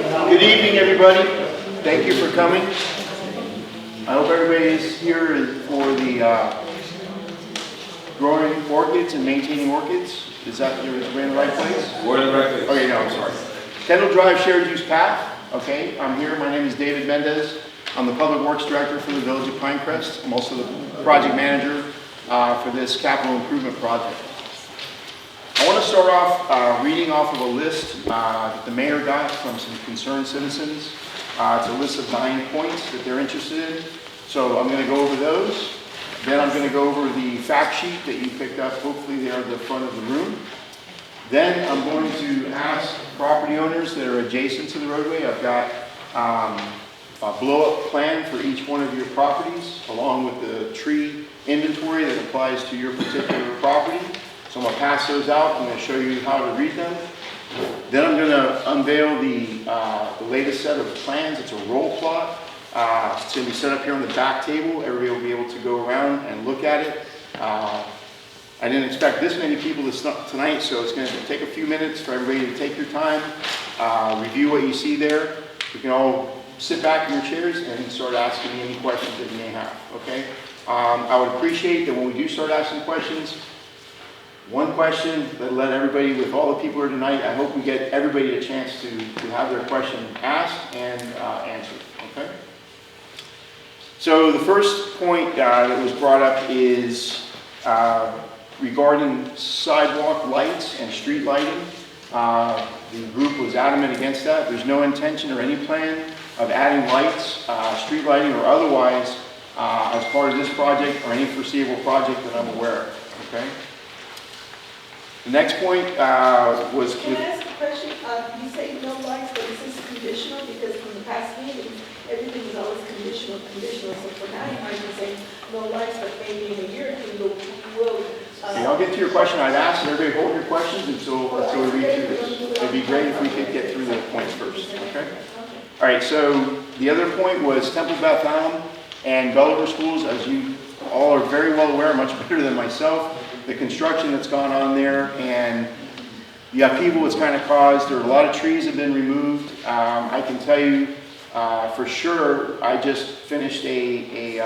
Good evening, everybody. Thank you for coming. I hope everybody is here for the growing orchids and maintaining orchids. Is that you're in the right place? We're in the right place. Okay, no, I'm sorry. Kendall Drive Shared Use Path. Okay, I'm here. My name is David Mendez. I'm the Public Works Director for the Village of Pinecrest. I'm also the project manager for this capital improvement project. I want to start off reading off of a list that the mayor got from some concerned citizens. It's a list of 9 points that they're interested in. So I'm going to go over those. Then I'm going to go over the fact sheet that you picked up, hopefully there at the front of the room. Then I'm going to ask property owners that are adjacent to the roadway. I've got a blow-up plan for each one of your properties, along with the tree inventory that applies to your particular property. So I'm going to pass those out. I'm going to show you how to read them. Then I'm going to unveil the latest set of plans. It's a roll plot. It's going to be set up here on the back table. Everybody will be able to go around and look at it. I didn't expect this many people tonight, so it's going to take a few minutes for everybody to take your time, review what you see there. You can all sit back in your chairs and start asking me any questions that you may have, okay? I would appreciate that when we do start asking questions, one question that let everybody, with all the people here tonight, I hope we get everybody a chance to have their question asked and answered, okay? So the first point that was brought up is regarding sidewalk lights and street lighting. The group was adamant against that. There's no intention or any plan of adding lights, street lighting or otherwise, as part of this project or any foreseeable project that I'm aware of, okay? The next point was... Can I ask a question? You say no lights, but is this conditional? Because from the past meetings, everything is always conditional. So for now, you might be saying no lights, but maybe in a year or two, we will... Okay, I'll get to your question. I'd ask everybody hold your questions until we read through this. It'd be great if we could get through the points first, okay? All right, so the other point was Temple Beth Allen and Gulliver Schools. As you all are very well aware, much better than myself, the construction that's gone on there, and the upheaval it's kind of caused. There are a lot of trees have been removed. I can tell you for sure, I just finished a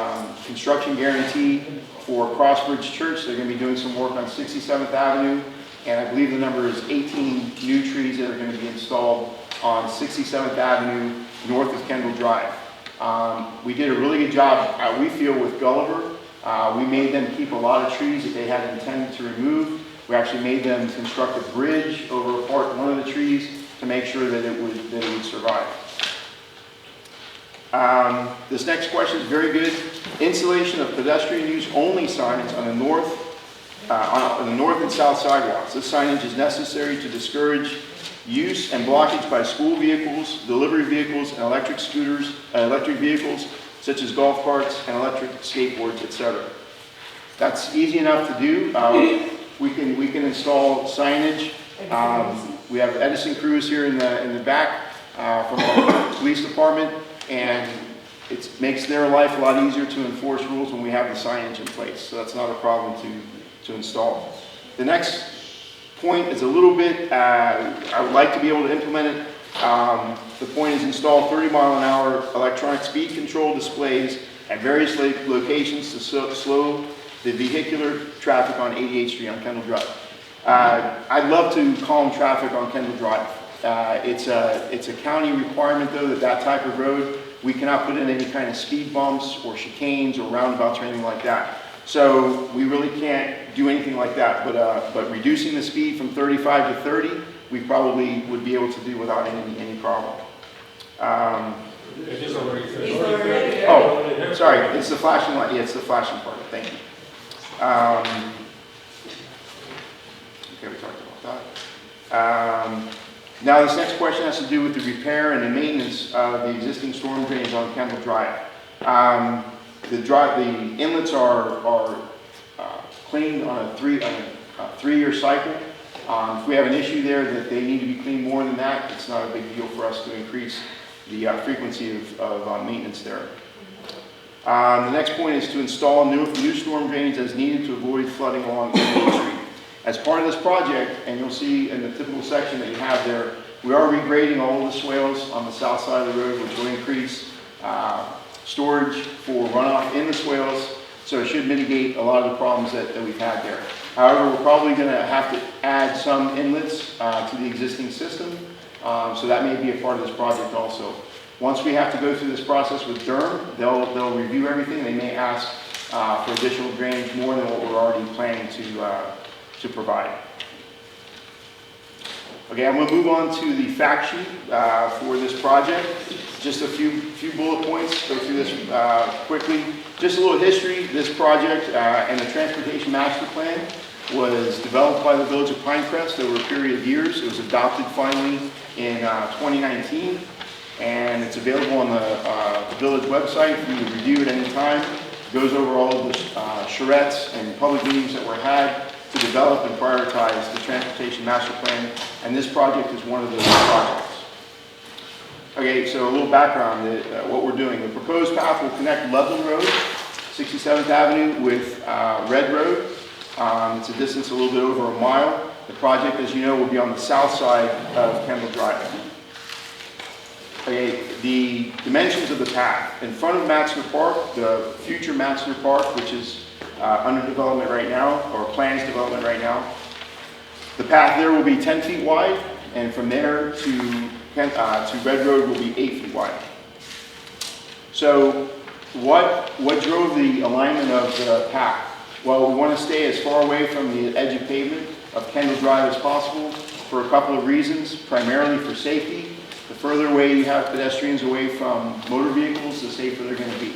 construction guarantee for Crossbridge Church. They're going to be doing some work on 67th Avenue, and I believe the number is 18 new trees that are going to be installed on 67th Avenue north of Kendall Drive. We did a really good job, we feel, with Gulliver. We made them keep a lot of trees that they had intended to remove. We actually made them construct a bridge over one of the trees to make sure that it would survive. This next question is very good. Installation of pedestrian use only signs on the north and south sidewalks. This signage is necessary to discourage use and blockage by school vehicles, delivery vehicles, and electric vehicles, such as golf carts and electric skateboards, etc. That's easy enough to do. We can install signage. We have Edison crews here in the back from our police department, and it makes their life a lot easier to enforce rules when we have the signage in place. So that's not a problem to install. The next point is a little bit, I would like to be able to implement it. The point is install 30-mile-an-hour electronic speed control displays at various locations to slow the vehicular traffic on 88th Street on Kendall Drive. I'd love to calm traffic on Kendall Drive. It's a county requirement, though, that type of road, we cannot put in any kind of speed bumps or chicanes or roundabouts or anything like that. So we really can't do anything like that, but reducing the speed from 35 to 30, we probably would be able to do without any problem. Oh, sorry, it's the flashing light. Yeah, it's the flashing part. Thank you. Okay, we talked about that. Now this next question has to do with the repair and the maintenance of the existing storm drains on Kendall Drive. The inlets are cleaned on a three-year cycle. If we have an issue there that they need to be cleaned more than that, it's not a big deal for us to increase the frequency of maintenance there. The next point is to install new storm drains as needed to avoid flooding along 88th Street. As part of this project, and you'll see in the typical section that you have there, We are regrading all of the swales on the south side of the road, which will increase storage for runoff in the swales, so it should mitigate a lot of the problems that we've had there. However, we're probably going to have to add some inlets to the existing system, so that may be a part of this project also. Once we have to go through this process with Durham, they'll review everything. They may ask for additional drainage more than what we're already planning to provide. Okay, I'm going to move on to the fact sheet for this project. Just a few bullet points, go through this quickly. Just a little history. This project and the Transportation Master Plan was developed by the Village of Pinecrest over a period of years. It was adopted finally in 2019, and it's available on the Village website for you to review at any time. It goes over all of the charrettes and public meetings that were had to develop and prioritize the Transportation Master Plan, and this project is one of those projects. Okay, so a little background, what we're doing. The proposed path will connect Loveland Road, 67th Avenue, with Red Road. It's a distance a little bit over a mile. The project, as you know, will be on the south side of Kendall Drive. Okay, the dimensions of the path. In front of Matzner Park, the future Matzner Park, which is under development right now, or plans development right now. The path there will be 10 feet wide, and from there to Red Road will be 8 feet wide. So what drove the alignment of the path? Well, we want to stay as far away from the edge of pavement of Kendall Drive as possible for a couple of reasons, primarily for safety. The further away you have pedestrians away from motor vehicles, the safer they're going to be.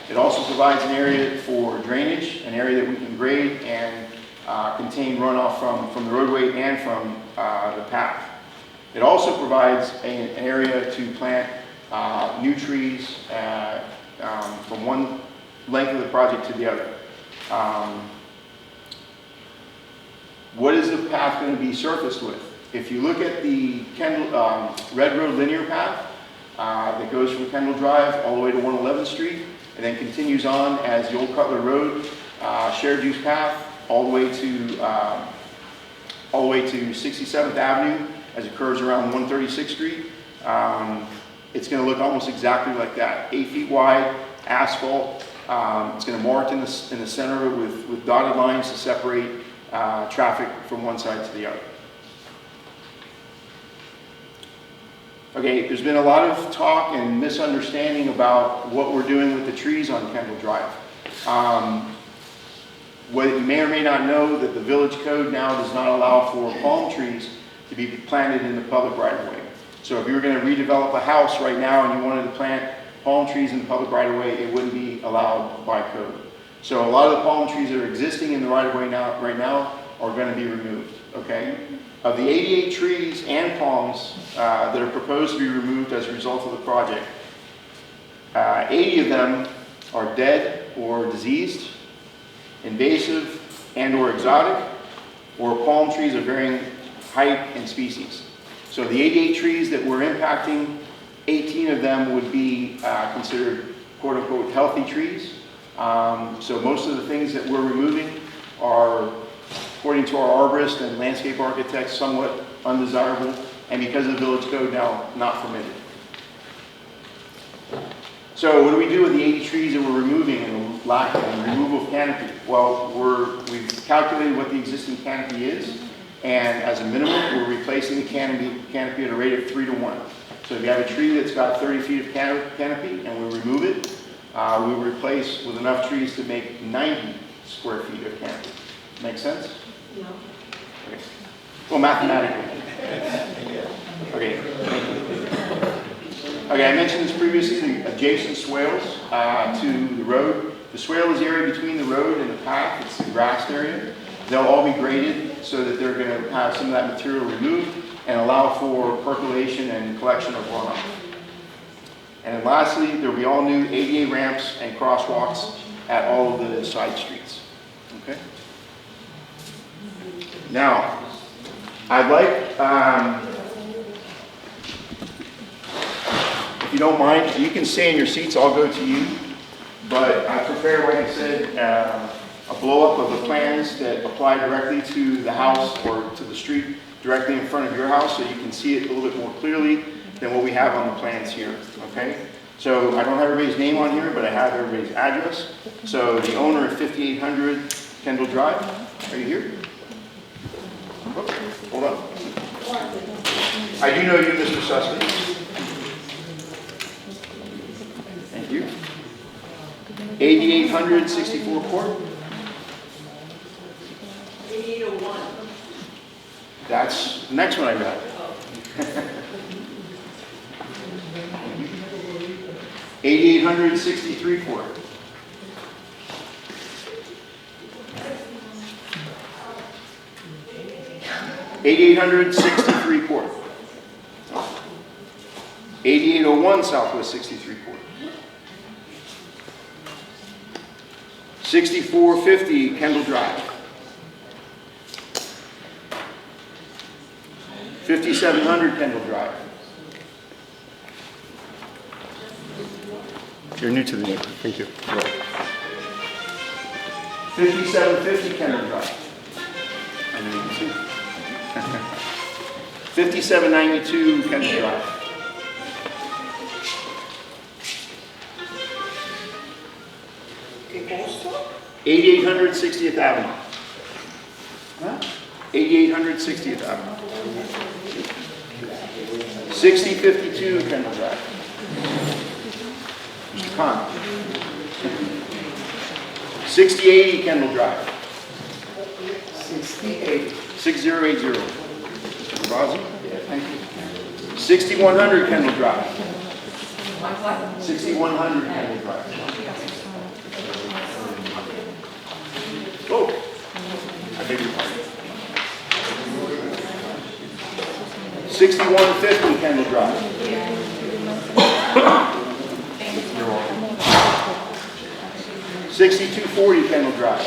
It also provides an area for drainage, an area that we can grade and contain runoff from the roadway and from the path. It also provides an area to plant new trees from one length of the project to the other. What is the path going to be surfaced with? If you look at the Red Road linear path that goes from Kendall Drive all the way to 111th Street, and then continues on as the old Cutler Road shared use path all the way to 67th Avenue as it curves around 136th Street. It's going to look almost exactly like that. 8 feet wide, asphalt. It's going to mark in the center of it with dotted lines to separate traffic from one side to the other. Okay, there's been a lot of talk and misunderstanding about what we're doing with the trees on Kendall Drive. What you may or may not know that the village code now does not allow for palm trees to be planted in the public right-of-way. So if you were going to redevelop a house right now and you wanted to plant palm trees in the public right-of-way, it wouldn't be allowed by code. So a lot of the palm trees that are existing in the right-of-way right now are going to be removed, okay? Of the 88 trees and palms that are proposed to be removed as a result of the project, 80 of them are dead or diseased, invasive and or exotic, or palm trees of varying height and species. So the 88 trees that we're impacting, 18 of them would be considered quote-unquote healthy trees. So most of the things that we're removing are, according to our arborist and landscape architects, somewhat undesirable, and because of the village code now, not permitted. So what do we do with the 80 trees that we're removing and lack of removal of canopy? Well, we've calculated what the existing canopy is, and as a minimum, we're replacing the canopy at a rate of 3 to 1. So if you have a tree that's got 30 feet of canopy and we remove it, we replace with enough trees to make 90 square feet of canopy. Make sense? No. Okay. Well, mathematically. Okay. Okay, I mentioned this previously, the adjacent swales to the road. The swale is the area between the road and the path. It's the grassed area. They'll all be graded so that they're going to have some of that material removed and allow for percolation and collection of runoff. And then lastly, there will be all new ADA ramps and crosswalks at all of the side streets. Okay? Now, I'd like, if you don't mind, you can stay in your seats, I'll go to you. But I prepared, like I said, a blow-up of the plans that apply directly to the house or to the street directly in front of your house, so you can see it a little bit more clearly than what we have on the plans here, okay? So I don't have everybody's name on here, but I have everybody's address. So the owner of 5800 Kendall Drive, are you here? Oh, hold on. I do know you, Mr. Sussman. Thank you. 8800 64 Court. 8801. That's the next one I got. 8863 Court. $8,863 Court. 8801 Southwest 63 Court. 6450 Kendall Drive. 5700 Kendall Drive. You're new to the neighborhood. Thank you. 5750 Kendall Drive. I know you can see. 5792 Kendall Drive. ¿Qué costo? 8800 60th Avenue. 8800 60th Avenue. 6052 Kendall Drive. Mr. Khan. 6080 Kendall Drive. 6080. Mr. Bazzi. Thank you. 6100 Kendall Drive. 6100 Kendall Drive. Oh, I beg your pardon. 6150 Kendall Drive. You're welcome. 6240 Kendall Drive.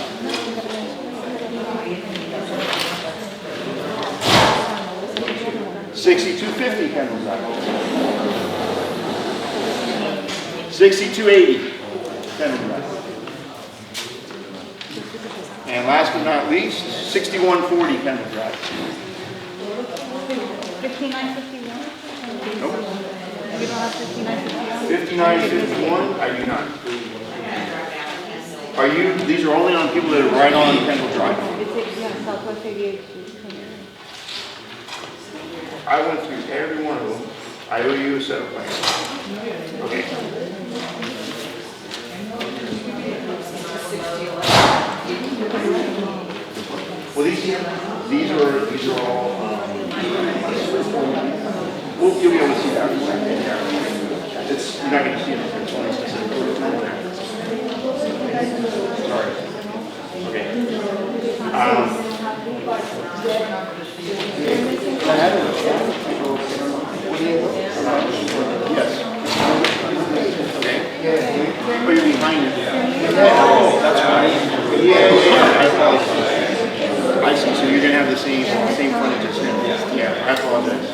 6250 Kendall Drive. 6280 Kendall Drive. And last but not least, 6140 Kendall Drive. 5951? Nope. You don't have 5951? 5951, I do not. Are you, these are only on people that are right on Kendall Drive? Yeah, Southwest 88 Street. I went through every one of them. I owe you a set of plans. Okay. Well, these are all, well, you'll be able to see that. It's, you're not going to see it. It's only specific. Sorry. Okay. Yes. Okay. Oh, you're behind it. Oh, that's right. Yeah. I apologize. I see. So you're going to have the same frontage as him. Yeah. I apologize.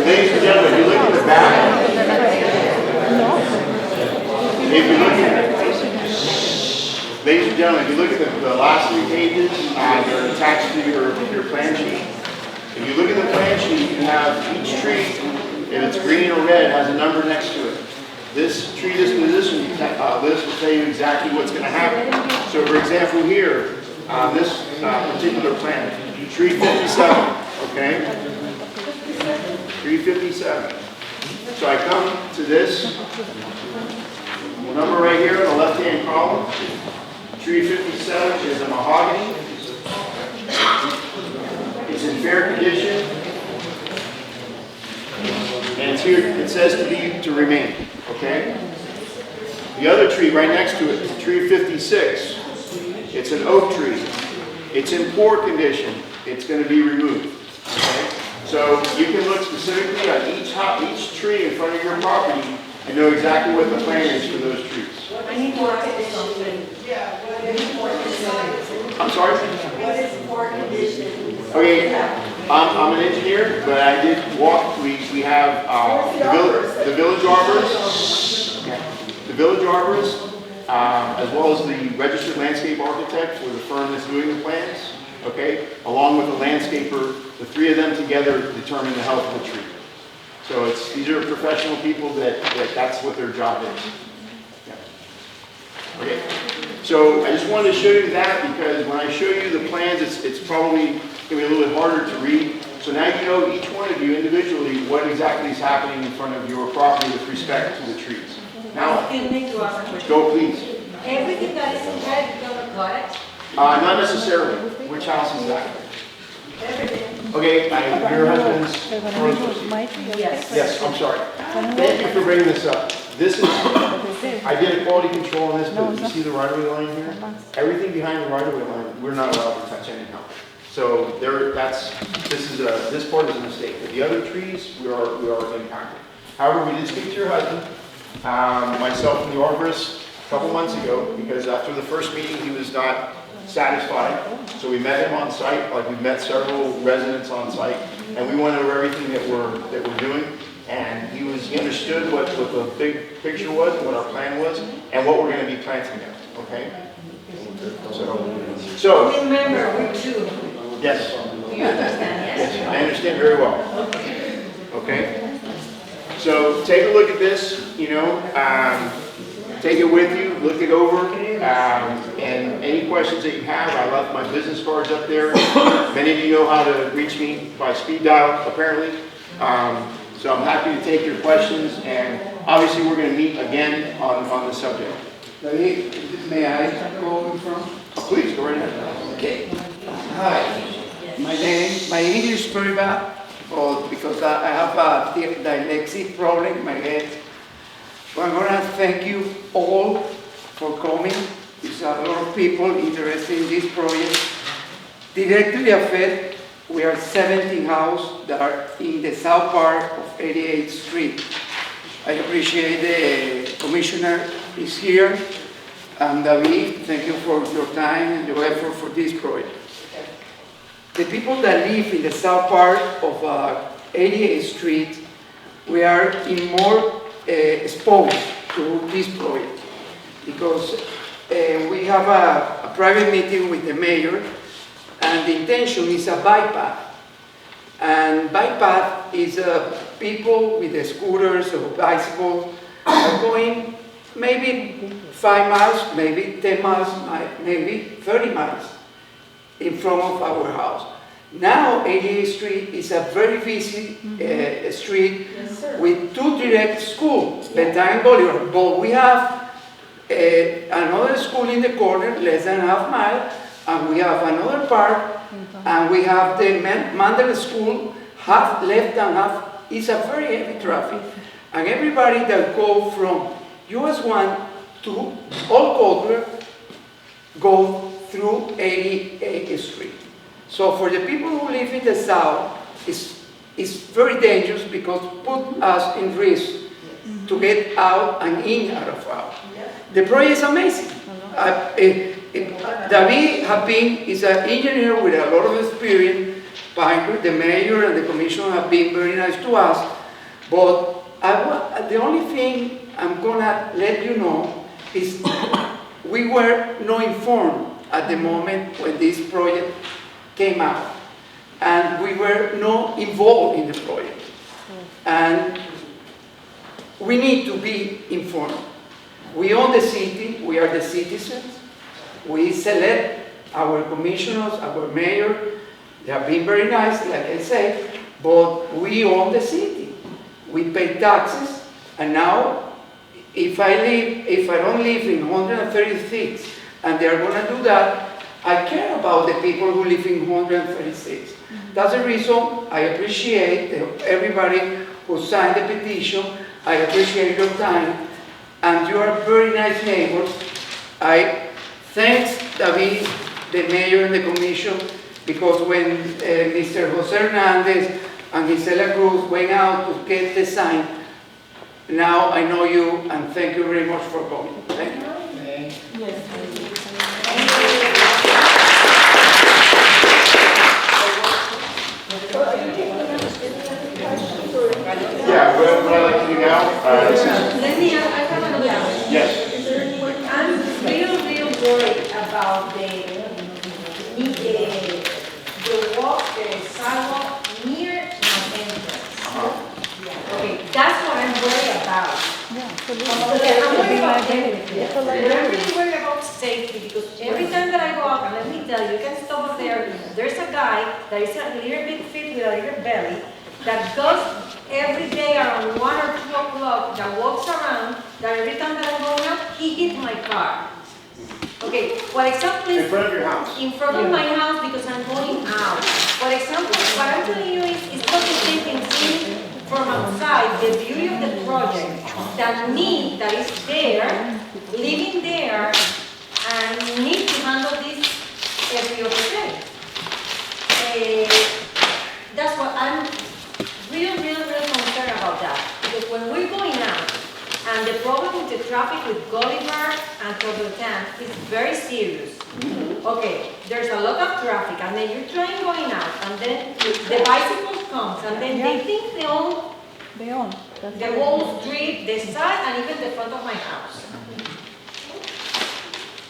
Ladies and gentlemen, if you look at the back, ladies and gentlemen, if you look at the last 3 pages, they're attached to your plan sheet. If you look at the plan sheet, you have each tree, if it's green or red, has a number next to it. This tree disposition list will tell you exactly what's going to happen. So for example here, this particular plan, tree 57, okay? Tree 57. So I come to this number right here in the left-hand column. Tree 57 is a mahogany. It's in fair condition. And it's here, it says to remain, okay? The other tree right next to it, tree 56, it's an oak tree. It's in poor condition. It's going to be removed, okay? So you can look specifically at each tree in front of your property and know exactly what the plan is for those trees. I need more condition. Yeah. I'm sorry? What is poor condition? Okay, I'm an engineer, but I did walk, we have, the village arborist, the village arborist, as well as the registered landscape architect for the firm that's doing the plans, okay? Along with the landscaper, the three of them together determine the health of the tree. So these are professional people that's what their job is. Yeah. Okay, so I just wanted to show you that because when I show you the plans, it's probably going to be a little bit harder to read. So now you know, each one of you individually, what exactly is happening in front of your property with respect to the trees. Now, Excuse me to ask a question. go please. Everything that is in red, you're gonna cut it? Not necessarily. Which house is that? Everything. Okay, your husband's first. Yes. Yes, I'm sorry. Thank you for bringing this up. This is, I did a quality control on this, but you see the right-of-way line here? Everything behind the right-of-way line, we're not allowed to touch anyhow. So this part is a mistake. But the other trees, we are impacted. However, we did speak to your husband, myself and the arborist, a couple months ago, because after the first meeting, he was not satisfied. So we met him on site, like we've met several residents on site, and we went over everything that we're doing. And he understood what the big picture was, what our plan was, and what we're going to be planting now. Okay. So Remember, we too. yes, Do you understand, yes? yes, I understand very well. Okay. So take a look at this. Take it with you, look it over, and any questions that you have, I left my business cards up there. Many of you know how to reach me by speed dial, apparently. So I'm happy to take your questions, and obviously we're going to meet again on the subject. David, may I go in front? Please, go right ahead. Okay. Hi. My English is very bad, because I have a dyslexic problem in my head. So I'm going to thank you all for coming. There's a lot of people interested in this project. Directly affected, we are 17 houses that are in the south part of 88th Street. I appreciate the commissioner is here. And David, thank you for your time and your effort for this project. The people that live in the south part of 88th Street, we are in more exposed to this project because we have a private meeting with the mayor, and the intention is a bike path. And bike path is people with the scooters or bicycles are going maybe 5 miles, maybe 10 miles, maybe 30 miles in front of our house. Now 88th Street is a very busy street with 2 direct schools, Bentayne and Bolivar. But we have another school in the corner, less than half mile, and we have another park, and we have the Mandela School, half left and half. It's a very heavy traffic. And everybody that go from US 1 to Old Cutler go through 88th Street. So for the people who live in the south, it's very dangerous because it puts us in risk to get out and in out of out. The project is amazing. David is an engineer with a lot of experience. The mayor and the commission have been very nice to us. But the only thing I'm gonna let you know is we were not informed at the moment when this project came out, and we were not involved in the project, and we need to be informed. We own the city, we are the citizens, we select our commissioners, our mayor. They have been very nice, like I say, but we own the city. We pay taxes, and now if I don't live in 136 and they are going to do that, I care about the people who live in 136. That's the reason I appreciate everybody who signed the petition. I appreciate your time, and you are very nice neighbors. I thank David, the mayor and the commission, because when Mr. Jose Hernandez and Gisela Cruz went out to get the sign, now I know you, and thank you very much for coming. Thank you. Yes. Absolutely. Okay, I'm worried about Liability. It's a I'm liability. really worried about safety because every time that I go out, and let me tell you, you can stop up there. There's a guy that is a little bit fit with a little belly that goes every day around 1 or 2 o'clock, that walks around, that every time that I'm going out, he hits my car. Okay, for example, In front of your house. in front of my house because I'm going out. For example, what I'm telling you is it's not the same thing seeing from outside the beauty of the project. That me that is there, living there, and need to handle this every other day. That's what I'm real concerned about that. Because when we're going out, and the problem with the traffic with Gulliver and Cobbleton is very serious. Okay, there's a lot of traffic, and then you're trying going out, and then the bicycles comes, and then they think they own They own. That's the what whole street, the side, and even the front of my house.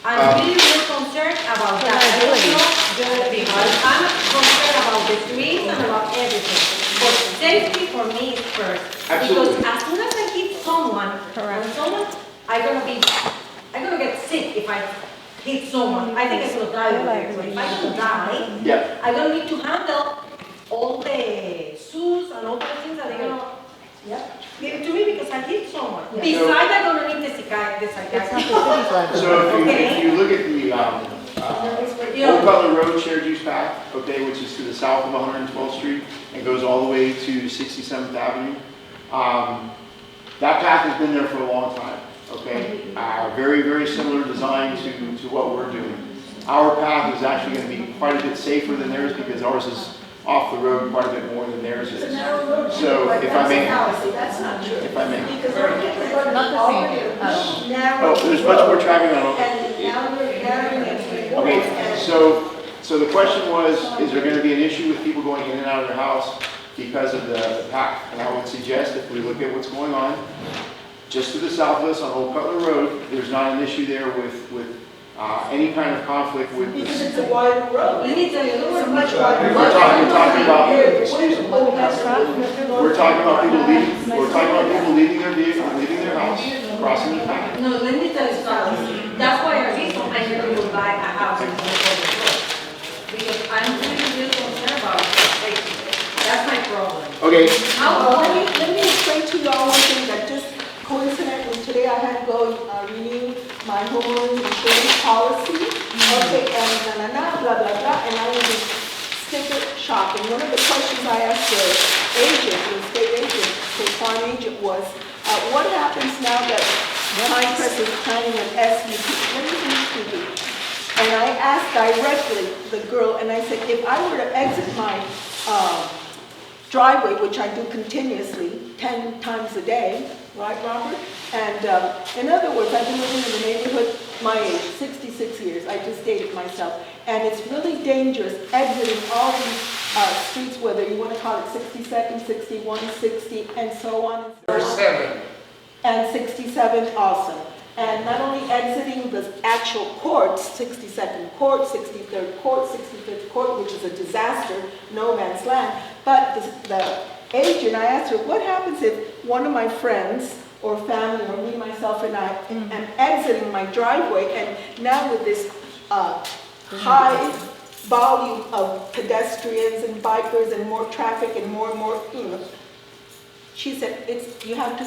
I'm really concerned about that. I don't know the people. I'm concerned about the streets and about everything. But safety for me is first. Absolutely. Because as soon as I hit someone, Correct. when someone, I'm gonna get sick if I hit someone. I think I'm gonna die over there. So if I don't die, Yeah. I don't need to handle all the SUS and all those things that they're gonna give it to me because I hit someone. Yeah. Besides, I'm gonna need the It's not the psychiatrist. city's liability. So if you look at the, You Old know, Cutler Road shared use path, okay, which is to the south of 112th Street and goes all the way to 67th Avenue. That path has been there for a long time, okay? Very similar design to what we're doing. Our path is actually going to be quite a bit safer than theirs because ours is off the road quite a bit more than theirs It's a is. narrow road. So, but if I may- That's a fallacy, that's not true. If I may. Because our kids are Not the already same at all. narrow. Oh, there's much more traffic on And now we're narrowing it to Okay, and so the question was, is there going to be an issue with people going in and out of their house because of the path? And I would suggest if we look at what's going on, just to the south of us on Old Cutler Road, there's not an issue there with any kind of conflict with because this. it's a wider road. let me tell you, It's a look, much wider road. We're talking about, Excuse me. we're talking about people leaving their vehicle, leaving their house, crossing the path. no, let me tell you something. That's why I reason I never will buy a house in the road. Because I'm really concerned about safety. That's my problem. Okay, Let me explain to you all one thing that just coincidentally today I had to go renew my homeowner's insurance policy. Okay, and blah, blah, blah, and I was in sticker shock. And one of the questions I asked the agent, the state agent, the farm agent was, what happens now that Pinecrest is planning an SUP? Let me finish speaking. And I asked directly the girl, and I said, if I were to exit my driveway, which I do continuously, 10 times a day, right, Robert? And in other words, I've been living in the neighborhood my age, 66 years. I just dated myself. And it's really dangerous exiting all these streets, whether you want to call it 62nd, 61, 60, and so on. There's 7. And 67 also. And not only exiting the actual courts, 62nd Court, 63rd Court, 65th Court, which is a disaster, no man's land, but the agent, I asked her, what happens if one of my friends or family or me, myself, and I am exiting my driveway, and now with this high volume of pedestrians and bikers and more traffic and more, she said, you have to,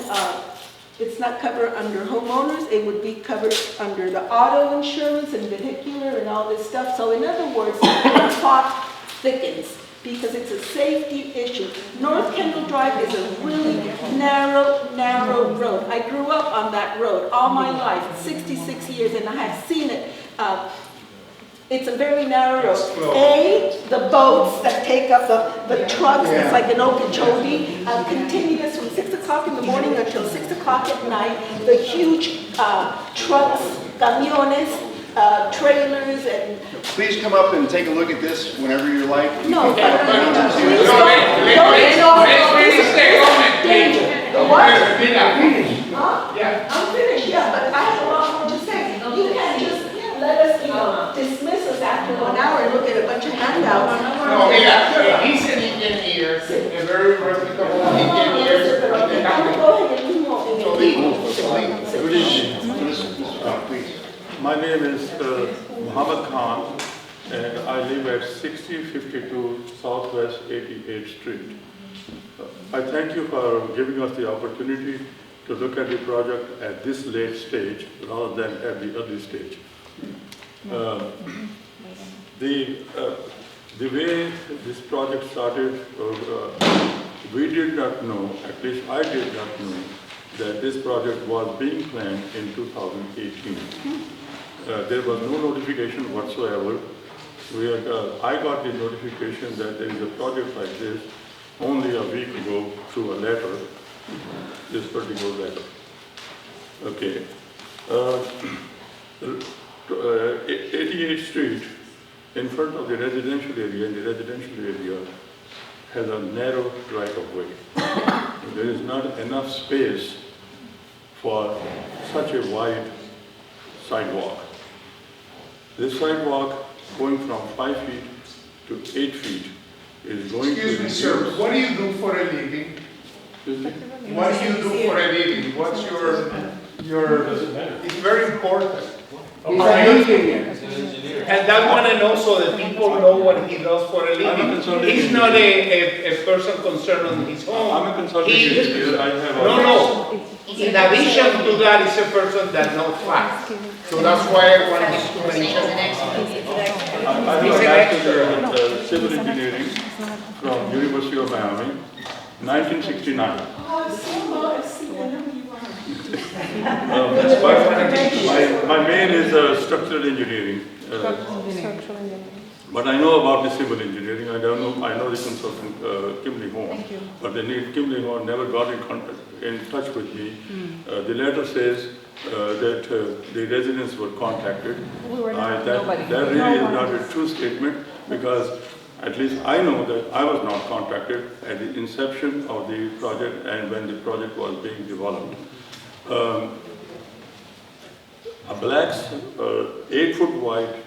it's not covered under homeowners, it would be covered under the auto insurance and vehicular and all this stuff. So in other words, the plot thickens because it's a safety issue. North Kendall Drive is a really narrow road. I grew up on that road all my life, 66 years, and I have seen it. It's a very narrow road. The boats that take up the trucks, it's like an Okeechobee, continuous from 6 o'clock in the morning until 6 o'clock at night. The huge trucks, camiones, trailers, and... please come up and take a look at this whenever you like. No, You but can- please don't. What? Yeah. I'm finished, yeah, but I have a lot more to say. You can't just let us, dismiss us after 1 hour and look at a bunch of handouts. No, mira, dice el ingeniero, el very first couple of engineers, Go ahead, you won't. Legal. My name is Muhammad Khan, and I live at 6052 Southwest 88th Street. I thank you for giving us the opportunity to look at the project at this late stage rather than at the early stage. The way this project started, we did not know, at least I did not know, that this project was being planned in 2018. There was no notification whatsoever. I got the notification that there is a project like this only a week ago through a letter, this particular letter. Okay. 88th Street, in front of the residential area, and the residential area has a narrow right-of-way. There is not enough space for such a wide sidewalk. This sidewalk going from 5 feet to 8 feet is going to Excuse me, sir, what do you do for a living? What do you do for a living? What's your, it's very important. He's an engineer. And that one and also that people know what he does for a I'm a living. consultant He's not a person concerned on his home. I'm a consultant He- engineer. I have No. In addition to that, he's a person that knows facts. So that's why I wanted to mention. I have a bachelor's in civil engineering from University of Miami, 1969. But my main is structural engineering. But I know about the civil engineering. I know the consultant Kimberly Horn. But Kimberly Horn never got in touch with me. The letter says that the residents were contacted. That really is not a true statement, because at least I know that I was not contacted at the inception of the project and when the project was being developed. A black 8-foot wide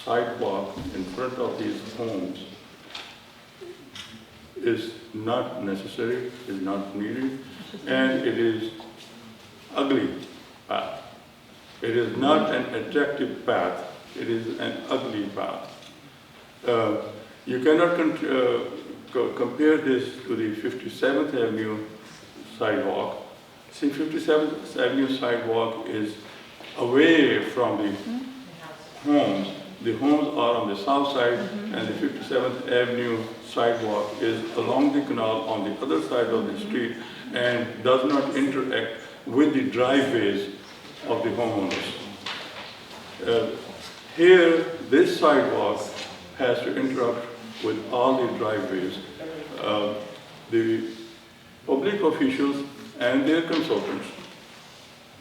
sidewalk in front of these homes is not necessary, is not needed, and it is ugly path. It is not an attractive path, it is an ugly path. You cannot compare this to the 57th Avenue sidewalk. See, 57th Avenue sidewalk is away from the homes. The homes are on the south side, and the 57th Avenue sidewalk is along the canal on the other side of the street and does not interact with the driveways of the homeowners. Here, this sidewalk has to interact with all the driveways. The public officials and their consultants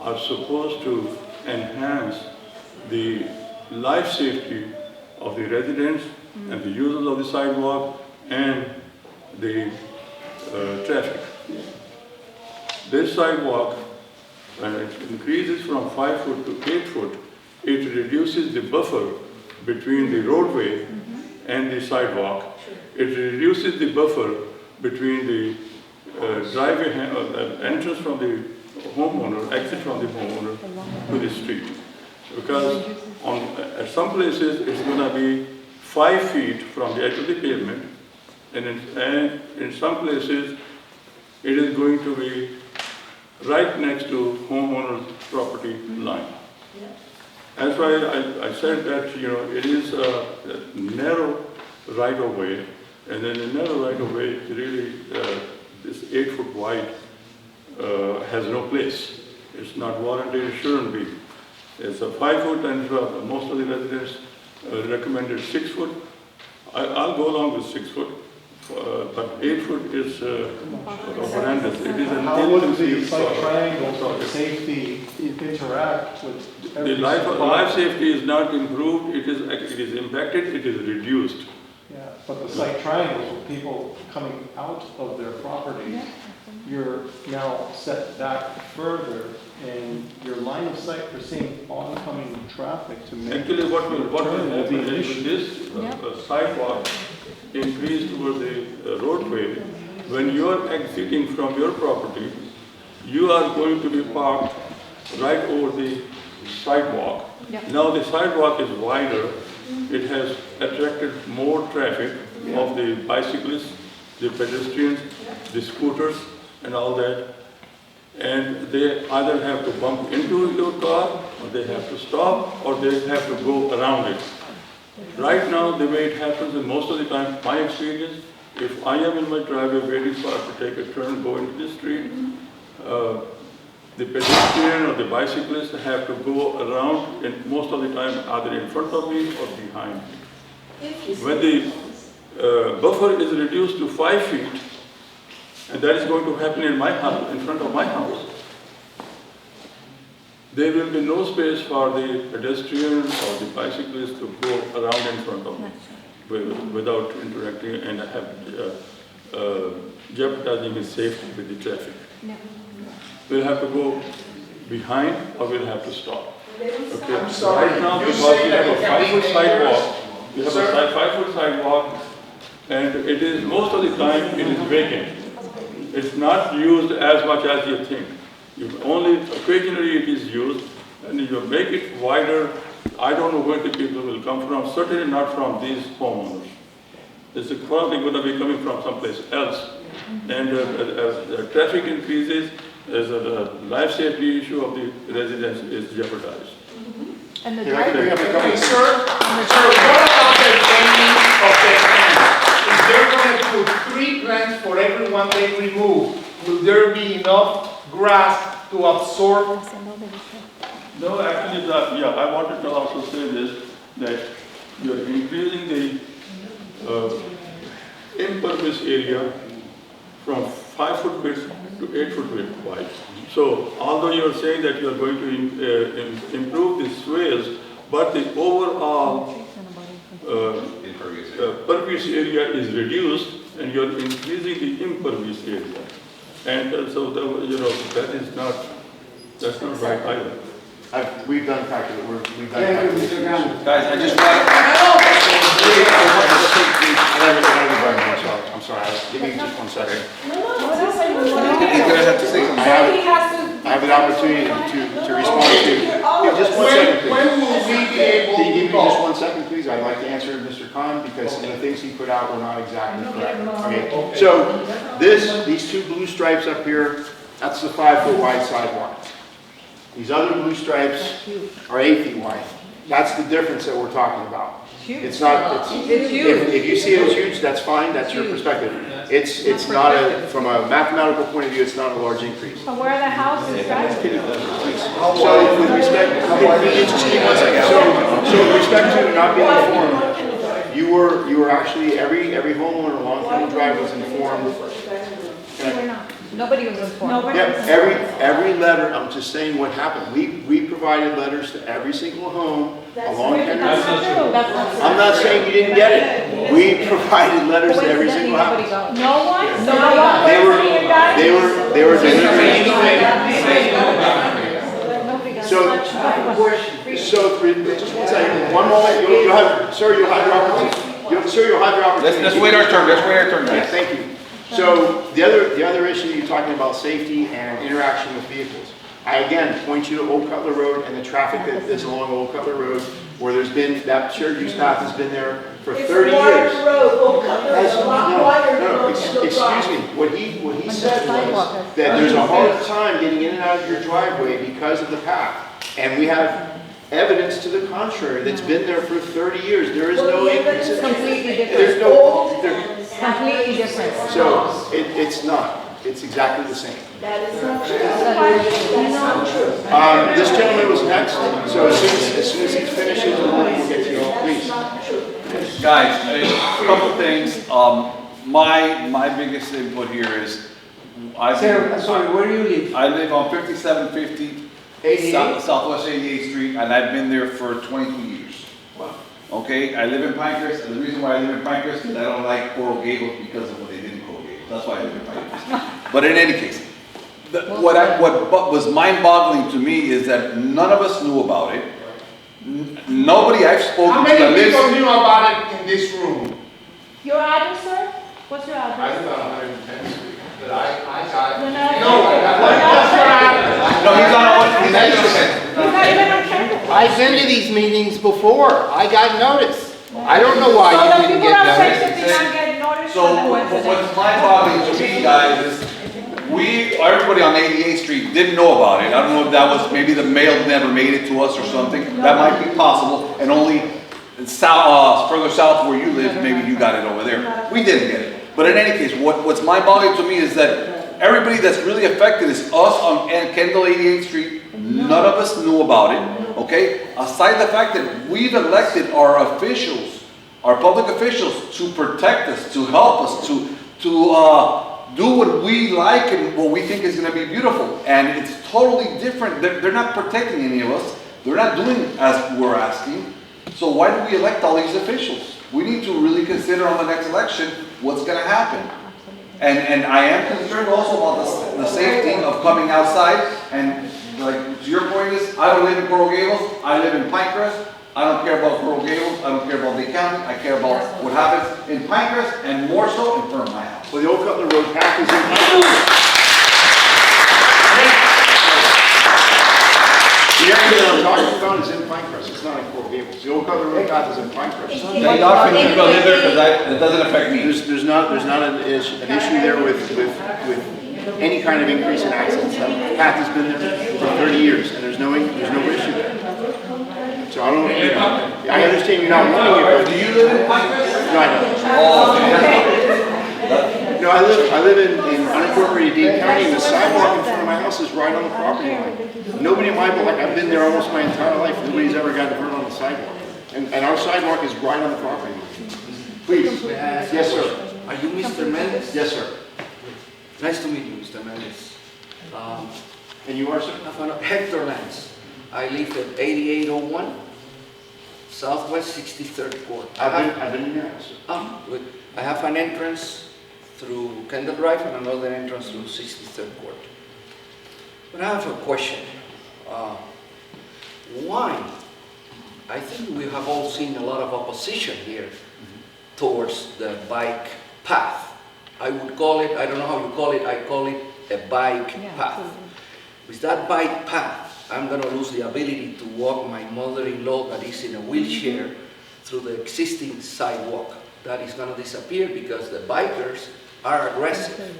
are supposed to enhance the life safety of the residents and the users of the sidewalk and the traffic. This sidewalk, when it increases from 5 foot to 8 foot, it reduces the buffer between the roadway and the sidewalk. It reduces the buffer between the driveway entrance from the homeowner, exit from the homeowner to the street. Because at some places it's going to be 5 feet from the edge of the pavement, and in some places it is going to be right next to homeowner's property line. That's why I said that, you know, it is a narrow right of way, and then a narrow right of way, really, this 8 foot wide has no place. It's not warranted, it shouldn't be. It's a 5 foot, and most of the residents recommended 6 foot. I'll go along with 6 foot, but 8 foot is horrendous. It is an How would the intensive site triangles of project. safety interact with The every life safety is not improved, it is impacted, it is reduced. Yeah, but the site triangles with people coming out of their property, you're now set back further, and your line of sight for seeing oncoming traffic to make. Actually, what will turn will be happen an is issue. with this sidewalk increase toward the roadway, when you are exiting from your property, you are going to be parked right over the sidewalk. Yeah. Now the sidewalk is wider, it has attracted more traffic of the bicyclists, the pedestrians, the scooters and all that. And they either have to bump into your car, or they have to stop, or they have to go around it. Right now, the way it happens, and most of the time, my experience, if I am in my driveway waiting for to take a turn, go into the street, the pedestrian or the bicyclist have to go around, and most of the time, either in front of me or behind me. When the buffer is reduced to 5 feet, and that is going to happen in my house, in front of my house, there will be no space for the pedestrian or the bicyclist to go around in front of me without interacting and jeopardizing his safety with the traffic. Yeah. We'll have to go behind or we'll have to stop. Okay. I'm sorry, Right now, you because say we that have it a can be 5-foot dangerous? sidewalk, we have Sir? a 5-foot sidewalk, and it is, most of the time, it is vacant. It's not used as much as you think. Only occasionally it is used, and if you make it wider, I don't know where the people will come from, certainly not from these homeowners. It's probably going to be coming from someplace else. And as the traffic increases, as a life safety issue of the residents is jeopardized. And the If I could bring up a driver, couple Okay, sir, what about the training of the plants? If they're going to put 3 plants for every one they remove, will there be enough grass to absorb? No, actually, I wanted to also say this, that you're increasing the impervious area from 5-foot width to 8-foot width wide. So, although you're saying that you're going to improve the swales, but the overall pervious area is reduced, and you're increasing the impervious area. And so, that is not, that's not right either. We've done calculate, we've done Thank you, calculation. Mr. Gano. Guys, I just want I'm sorry, give me just 1 second. You're gonna have to say something. I have an opportunity to respond to, yeah, just 1 second, please. When will we be able Can you give to me just go? 1 second, please? I'd like to answer Mr. Khan, because some of the things he put out were not exactly correct. Okay, so these 2 blue stripes up here, that's the 5-foot wide sidewalk. These other blue stripes are 8 feet wide. That's the difference that we're talking about. It's not, if you see it as huge, that's fine, that's your perspective. It's not from a mathematical point of view, it's not a large increase. but where are the houses, right? So with respect, just give me 1 second. So with respect to not being informed, you were actually, every homeowner along Kendall Drive was informed. We're not. Nobody was informed. Yep, every letter, I'm just saying what happened. We provided letters to every single home along Kendall That's Drive. not true. That's not true. I'm not saying you didn't get it. We provided letters to every single Nobody house. got. No one? No one? They were delivering. Nobody got. So, just 1 second, one moment, you'll have your opportunity. Sir, you'll have your opportunity. Let's wait our turn, Yeah, guys. thank you. So the other issue, you're talking about safety and interaction with vehicles. I again point you to Old Cutler Road and the traffic that is along Old Cutler Road, where there's been, that shared use path has been there for 30 It's a wide years. road, Old Cutler is a lot wider than No, Old Kendall excuse Drive. me, what he said was that there's a hard time getting in and out of your driveway because of the path. And we have evidence to the contrary that's been there for 30 years. There is no increase in. Completely There's different. no, there- Completely different. so it's not. It's exactly the same. That is not true. That's not true. This gentleman was next, so as soon as he finishes, we'll get to you. That's Please. not true. Guys, a couple things. My biggest input here is, Sir, sorry, where do you live? I live on 5750 Southwest 88th Street, and I've been there for 22 years. Okay, I live in Pinecrest, and the reason why I live in Pinecrest is because I don't like Coral Gables because of what they did in Coral Gables. That's why I live in Pinecrest. But in any case, what was mind-boggling to me is that none of us knew about it. Nobody I've How spoken to many that lives. people knew about it in this room? Your address, sir? What's your address? live on 110th Street, but I got. You're not- No, that's what happened. No, he's on. You're not even on I've been to these meetings before. I got notice. I don't know why So you the didn't people get affected notice. did not get notice So from the what's residents. mind-boggling to me, guys, is everybody on 88th Street didn't know about it. I don't know if that was, maybe the mail never made it to us or something. That might be possible, and only further south where you live, maybe you got it over there. We didn't get it. But in any case, what's mind-boggling to me is that everybody that's really affected is us on Kendall 88th Street. None of us knew about it, okay? Aside the fact that we've elected our officials, our public officials, to protect us, to help us, to do what we like and what we think is going to be beautiful. And it's totally different. They're not protecting any of us. They're not doing as we're asking. So why do we elect all these officials? We need to really consider on the next election what's going to happen. And I am concerned also about the safety of coming outside. And like to your point is, I don't live in Coral Gables. I live in Pinecrest. I don't care about Coral Gables. I don't care about the county. I care about what happens in Pinecrest and more so in front of my house. Well, the Old Cutler Road path is in Pinecrest. The area that I'm talking about is in Pinecrest. It's not in Coral Gables. The Old Cutler Road path is in Pinecrest. Thank God for people live there because it doesn't affect me. There's not an issue there with any kind of increase in accidents. That path has been there for 30 years, and there's no issue there. So I don't, I understand you're not wanting it, but Do you live in Pinecrest? no, I don't. Oh, No, I live in unincorporated Dade County, and the sidewalk in front of my house is right on the property line. Nobody in my block, I've been there almost my entire life, nobody's ever gotten hurt on the sidewalk. And our sidewalk is right on the property line. Please. Yes, sir. Are you Mr. Mendez? Yes, sir. Nice to meet you, Mr. Mendez. And you are, sir? Hector Lance. I live at 8801 Southwest 63rd Court. I've been in your house, sir. Good. I have an entrance through Kendall Drive and another entrance through 63rd Court. But I have a question. Why? I think we have all seen a lot of opposition here towards the bike path. I would call it, I don't know how you call it, I call it a bike path. With that bike path, I'm going to lose the ability to walk my mother-in-law that is in a wheelchair through the existing sidewalk. That is going to disappear because the bikers are aggressive.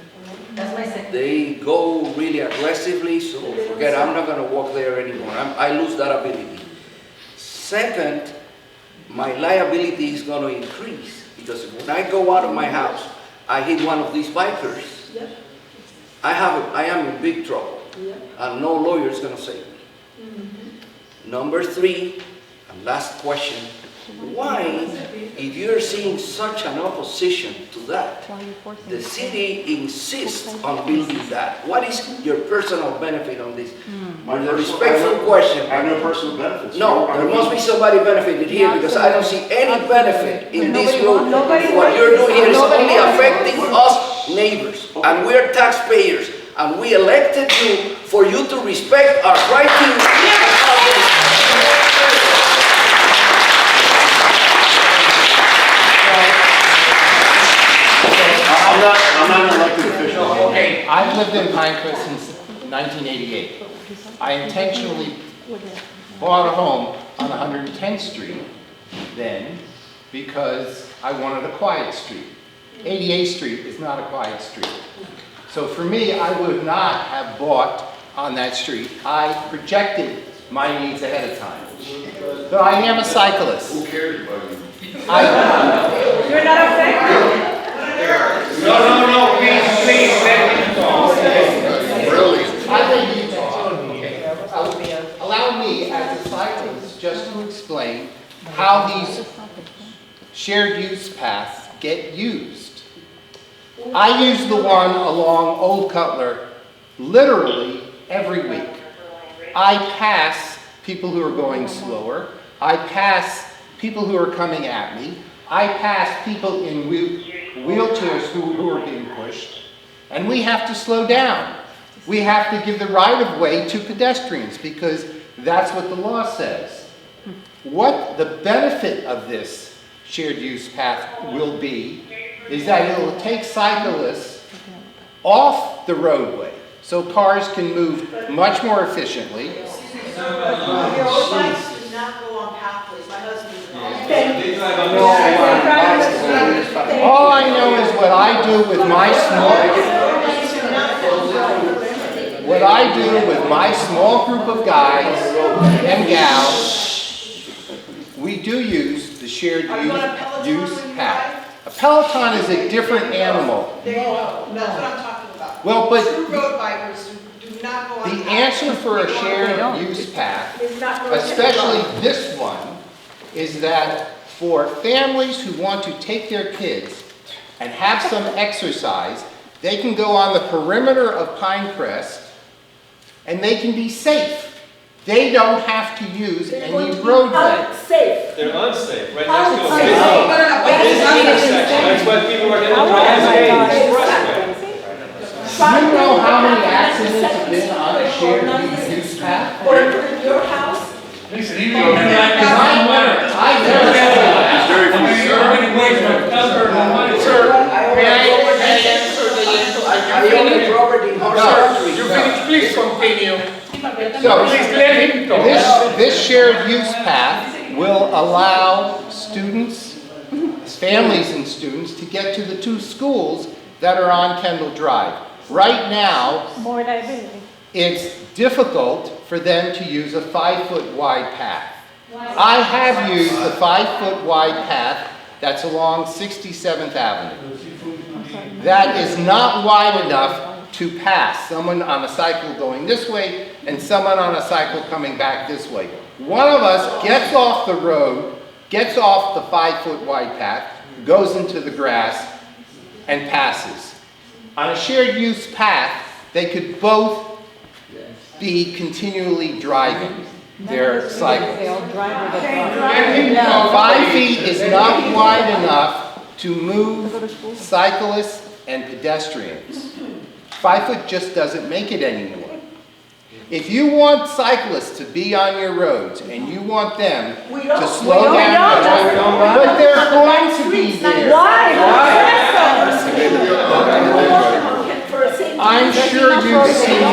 That's my second. They go really aggressively, so forget, I'm not going to walk there anymore. I lose that ability. Second, my liability is going to increase because when I go out of my house, I hit one of these bikers, I am in big trouble, and no lawyer is going to save me. Number three, and last question, why, if you're seeing such an opposition to that, the city insists on building that? What is your personal benefit on this? With a respectful question. I have no personal benefits. No, there must be somebody benefited here because I don't see any benefit in this road. Nobody What you're doing here is Nobody only wants- affecting us neighbors, and we're taxpayers, and we elected you for you to respect our right to. I'm not an elected official. Okay, I've lived in Pinecrest since 1988. I intentionally bought a home on 110th Street then because I wanted a quiet street. 88th Street is not a quiet street. So for me, I would not have bought on that street. I projected my needs ahead of time. But I am a cyclist. Who cares about you? You're not affected? No, please, let me talk. I think you talk. Okay. Allow me, as a cyclist, just to explain how these shared use paths get used. I use the one along Old Cutler literally every week. I pass people who are going slower. I pass people who are coming at me. I pass people in wheelchairs who are being pushed. And we have to slow down. We have to give the right of way to pedestrians because that's what the law says. What the benefit of this shared use path will be is that it will take cyclists off the roadway so cars can move much more efficiently. All I know is what I do with my small group of guys and gals. We do use the shared use path. A Peloton is a different animal. There you go, that's what I'm talking about. Well, but True road bikers do not go on. the answer for a shared use path, It's not going to- especially this one, is that for families who want to take their kids and have some exercise, they can go on the perimeter of Pinecrest and they can be safe. They don't have to use They're any going to be roadway. unsafe. They're unsafe, right How next to unsafe? a busy intersection. That's why people are gonna drive away the expressway. Do you know how many accidents have been on a shared use path? Or in your house. It's very few. Sir, may I answer the you finish, please continue. So, Please let him talk. this shared use path will allow students, families and students to get to the two schools that are on Kendall Drive. Right now, More liability. it's difficult for them to use a 5-foot wide path. I have used the 5-foot wide path that's along 67th Avenue. That is not wide enough to pass someone on a cycle going this way and someone on a cycle coming back this way. One of us gets off the road, gets off the 5-foot wide path, goes into the grass, and passes. On a shared use path, they could both be continually driving their cycles. 5 feet is not wide enough to move cyclists and pedestrians. 5 foot just doesn't make it anymore. If you want cyclists to be on your roads and you want them to slow down, but they're going to be there. I'm sure you've seen.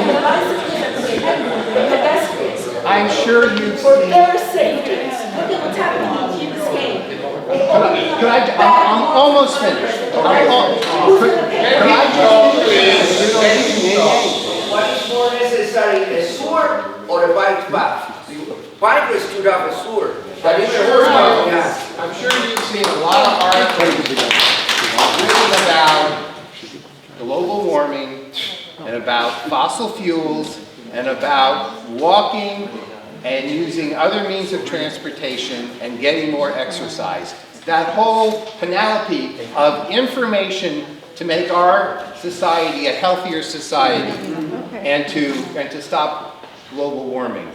I'm sure you've For seen. their safety. Look at what's happening in Key Biscayne. I'm almost finished. Could I What is more necessary, a sewer or a bike path? Bikers should have a sewer. That is sure about gas. I'm sure you've seen a lot of articles written about global warming and about fossil fuels and about walking and using other means of transportation and getting more exercise. That whole panoply of information to make our society a healthier society and to stop global warming.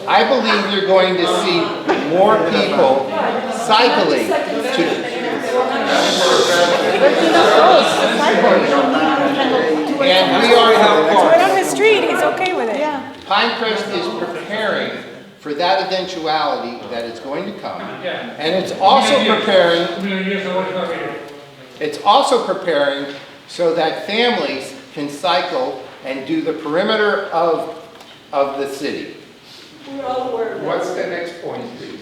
I believe you're going to see more people cycling to and we are Right on the street, he's okay with it. Yeah. Pinecrest is preparing for that eventuality that it's going to come. And it's also preparing so that families can cycle and do the perimeter of the city. We're all aware of that. What's the next point, please?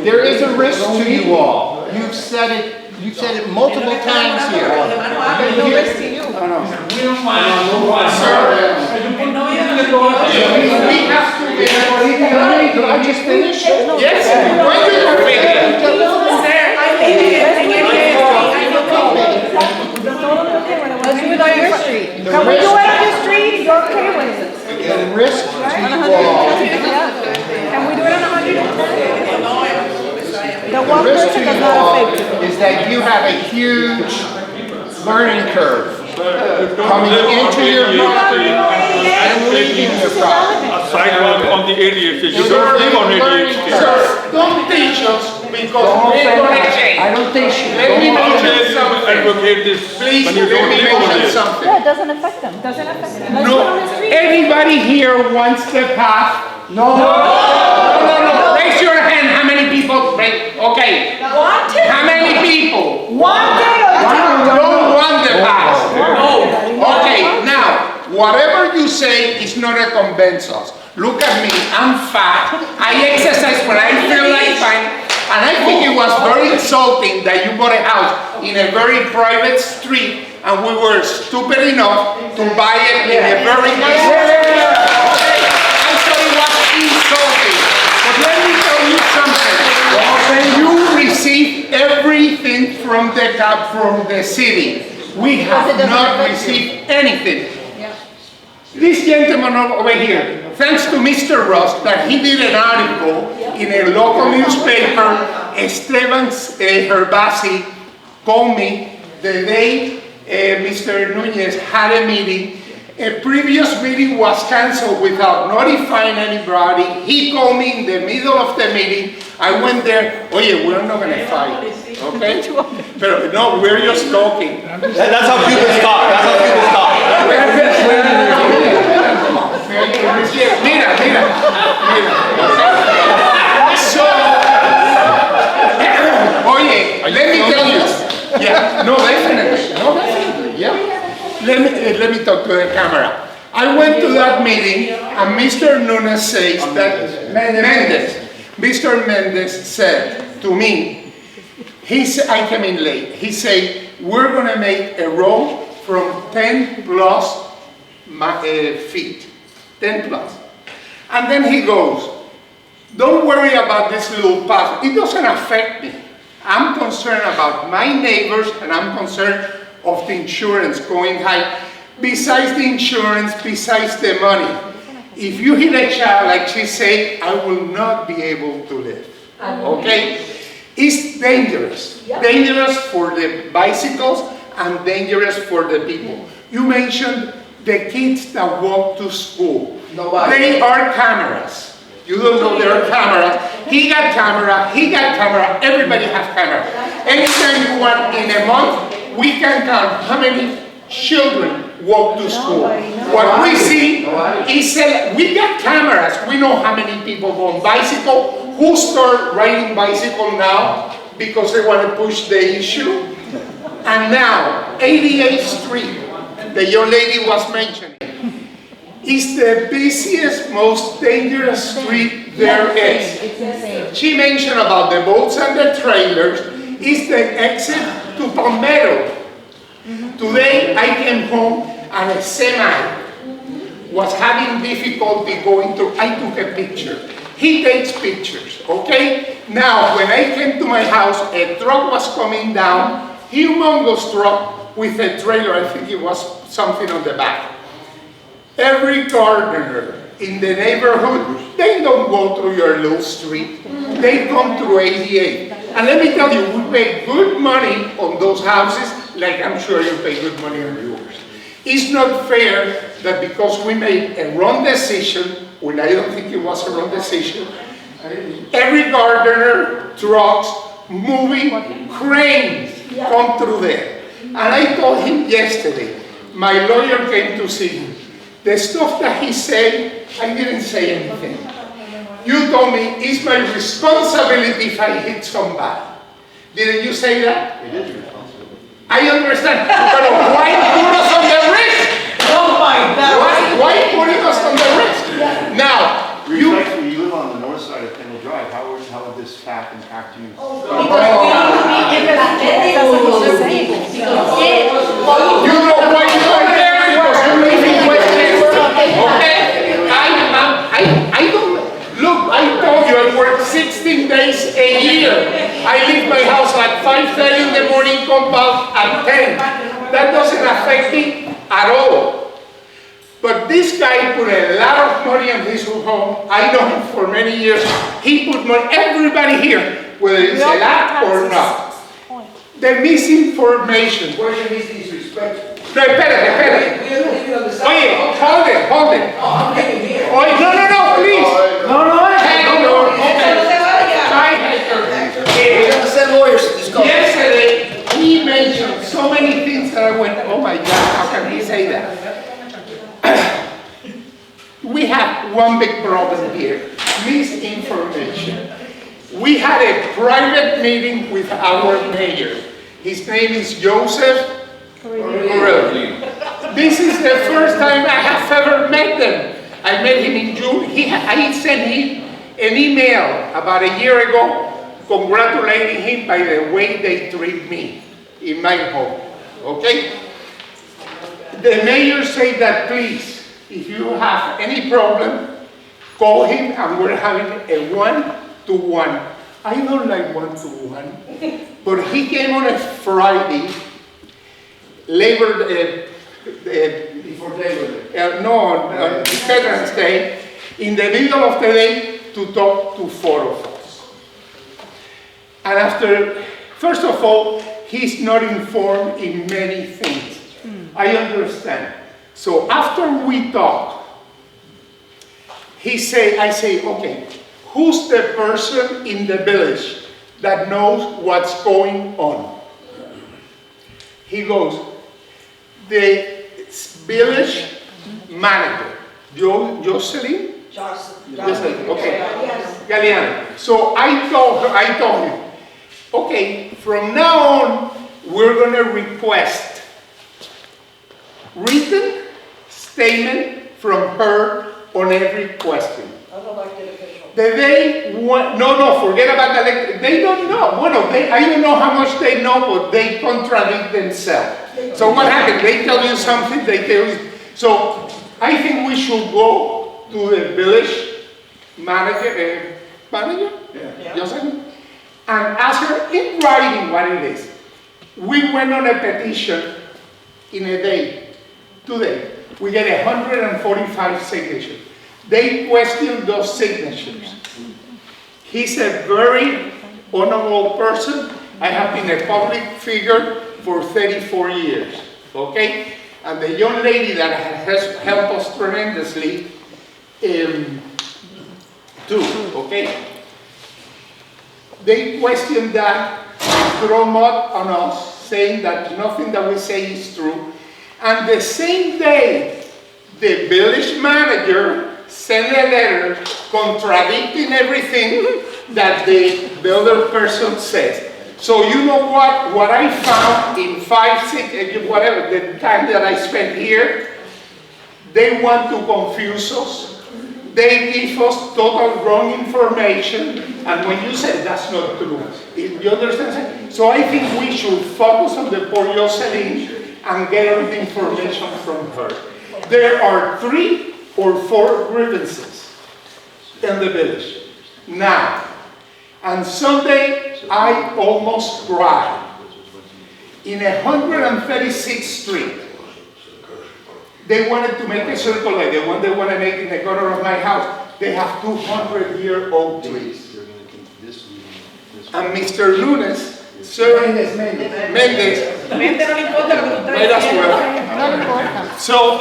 There is a risk to you all. You've said it multiple times here. No risk to you. Sir, we have to Could I just finish? Yes, when you finish. Let's do it on your street. Can we do it on your street? You're okay with it? The risk to you all Can we do it on 110? The The one risk to person you does not all affect you. is that you have a huge learning curve coming into your property and leaving your property. A sidewalk on the 88th Street. You It's a don't live on big 88th learning Street. curve. Sir, don't teach us because we're gonna change. I don't think she. Let me How mention dare you something. advocate this Please, when you let don't me live over mention there? something. Yeah, it doesn't affect them. Doesn't affect them. Let's do it on the No, street. anybody here wants the path? No, raise your hand, how many people, okay, Wanted? how many people Wanted or don't want the path? Okay, now, whatever you say is not a convince us. Look at me, I'm fat, I exercise when I feel like fine, And I think it was very insulting that you bought a house in a very private street and we were stupid enough to buy it in a very nice street. I thought it was insulting. But let me tell you something. You receive everything from the city. We have not received anything. This gentleman over here, thanks to Mr. Ross, that he did an article in a local newspaper, Esteban Herbasi called me the day Mr. Nunez had a meeting. A previous meeting was canceled without notifying anybody. He called me in the middle of the meeting. I went there, oye, we're not gonna fight, okay? But no, we're just talking. That's how Cubans talk. That's how Cubans talk. Mira. So, oye, let me tell you. Yeah, no, definitely, yeah. Let me talk to the camera. I went to that meeting and Mr. Nunes says that Mr. Mendez said to me, I came in late, he said, we're gonna make a road from 10 plus feet, 10 plus. And then he goes, don't worry about this little path, it doesn't affect me. I'm concerned about my neighbors and I'm concerned of the insurance going high. Besides the insurance, besides the money, if you hit a child, like she said, I will not be able to live, okay? It's dangerous. Dangerous for the bicycles and dangerous for the people. You mentioned the kids that walk to school. They are cameras. You don't know there are cameras. He got camera, everybody has camera. Anytime you want in a month, we can count how many children walk to school. What we see is we got cameras. We know how many people go on bicycle, who start riding bicycle now because they want to push the issue. And now, 88th Street, the young lady was mentioning, is the busiest, most dangerous street there is. She mentioned about the boats and the trailers. It's the exit to Palmetto. Today I came home and a semi was having difficulty going through. I took a picture. He takes pictures, okay? Now, when I came to my house, a truck was coming down, humongous truck with a trailer. I think it was something on the back. Every gardener in the neighborhood, they don't go through your little street. They come through 88. And let me tell you, we pay good money on those houses, like I'm sure you pay good money on yours. It's not fair that because we made a wrong decision, when I don't think it was a wrong decision, every gardener, trucks, moving, cranes come through there. And I told him yesterday, my lawyer came to see him. The stuff that he said, I didn't say anything. You told me it's my responsibility if I hit somebody. Didn't you say that? It is your responsibility. I understand, but why put us on the risk? Oh my God! Why putting us on the risk? Now, You live on the north side of Kendall Drive. How would this path impact you? You know why you are there? Because you live in West Denver. Okay? I don't, look, I told you I work 16 days a year. I leave my house at 5:30 in the morning, come back at 10. That doesn't affect me at all. But this guy put a lot of money on his home. I know him for many years. He put money, everybody here, whether it's a lot or not. The misinformation. Where's your disrespect? No, espérate. Oye, hold it. Oye, no, please. Hector, Send lawyers to discuss. yesterday, he mentioned so many things that I went, oh my God, how can he say that? We have one big problem here, misinformation. We had a private meeting with our mayor. His name is Joseph Correll. This is the first time I have ever met them. I met him in June. I sent him an email about a year ago congratulating him by the way they treat me in my home, okay? The mayor said that please, if you have any problem, call him and we're having a one-to-one. I don't like one-to-one, but he came on a Friday, Before Labor Day. Veterans Day, in the middle of the day to talk to 4 of us. And after, first of all, he's not informed in many things. I understand. So after we talk, I say, okay, who's the person in the village that knows what's going on? He goes, the village manager, Jocelyn? Jocelyn, okay. Galeano. So I told him, okay, from now on, we're going to request written statement from her on every question. Forget about the elected. They don't know. Bueno, I don't know how much they know, but they contradict themselves. So what happened? They tell you something, they tell you. So I think we should go to the village manager, Jocelyn, and ask her in writing what it is. We went on a petition in a day, today. We get 145 signatures. They questioned those signatures. He's a very honorable person. I have been a public figure for 34 years, okay? And the young lady that has helped us tremendously, too, okay? They questioned that, throw mud on us, saying that nothing that we say is true. And the same day, the village manager sent a letter contradicting everything that the other person says. So you know what I found in 5, 6, whatever, the time that I spent here, they want to confuse us. They give us total wrong information, and when you say that's not true, you understand? So I think we should focus on the poor Jocelyn and get all the information from her. There are 3 or 4 grievances in the village. Now, on Sunday, I almost cried. In 136th Street, they wanted to make a circle like the one they want to make in the corner of my house. They have 200-year-old trees. And Mr. Lunes, Sir Mendez, might as well. So,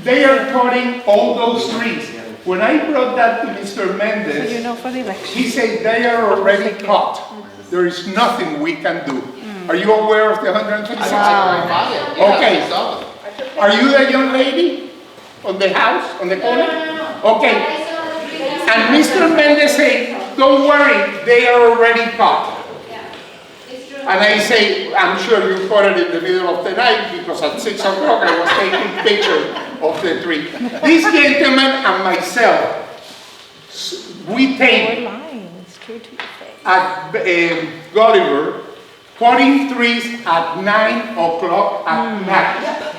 they are cutting all those trees. When I brought that to Mr. Mendez, he said they are already cut. There is nothing we can do. Are you aware of the 126? Okay. Are you the young lady on the house, on the corner? Okay. And Mr. Mendez said, don't worry, they are already cut. And I say, I'm sure you caught it in the middle of the night because at 6 o'clock I was taking pictures of the tree. This gentleman and myself, we take at Gulliver, cutting trees at 9 o'clock at night.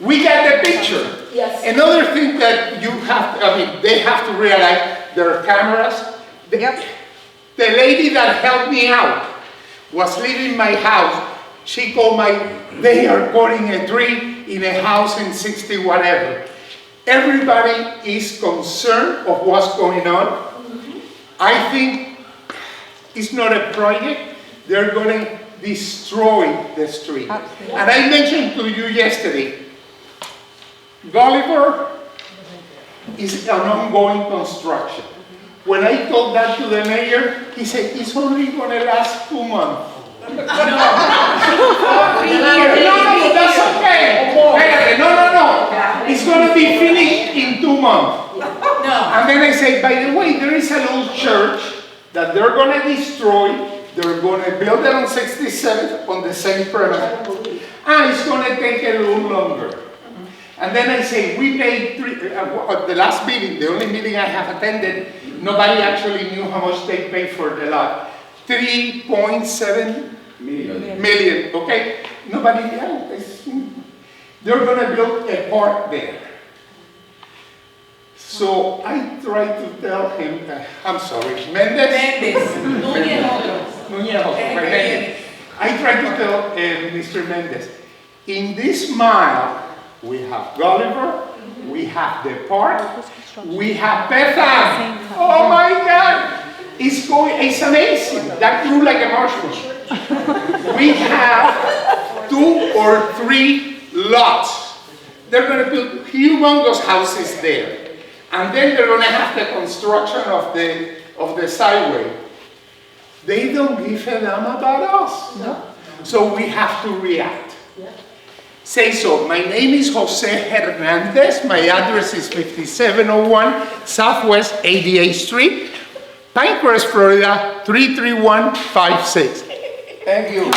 We got the picture. Yes. Another thing that you have to, they have to realize, there are cameras. The lady that helped me out was leaving my house. She called they are cutting a tree in a house in 60 whatever. Everybody is concerned of what's going on. I think it's not a project. They're going to destroy the street. Absolutely. And I mentioned to you yesterday, Gulliver is an ongoing construction. When I told that to the mayor, he said, it's only going to last 2 months. No, that's okay. No. It's going to be finished in 2 months. And then I say, by the way, there is a little church that they're going to destroy. They're going to build it on 67th on the same premise. And it's going to take a little longer. And then I say, we paid the last meeting, the only meeting I have attended, nobody actually knew how much they paid for the lot. 3.7 million, okay? Nobody else. They're gonna build a park there. So I tried to tell him, I'm sorry, Mendez. I tried to tell Mr. Mendez, in this mile, we have Gulliver, we have the park, we have Bethany. Oh my God, it's amazing. That grew like a mushroom. We have 2 or 3 lots. They're going to build humongous houses there. And then they're going to have the construction of the sideway. They don't give a damn about us. No. So we have to react. Yeah. Say so. My name is Jose Hernandez. My address is 5701 Southwest 88th Street, Pinecrest, Florida 33156. Thank you.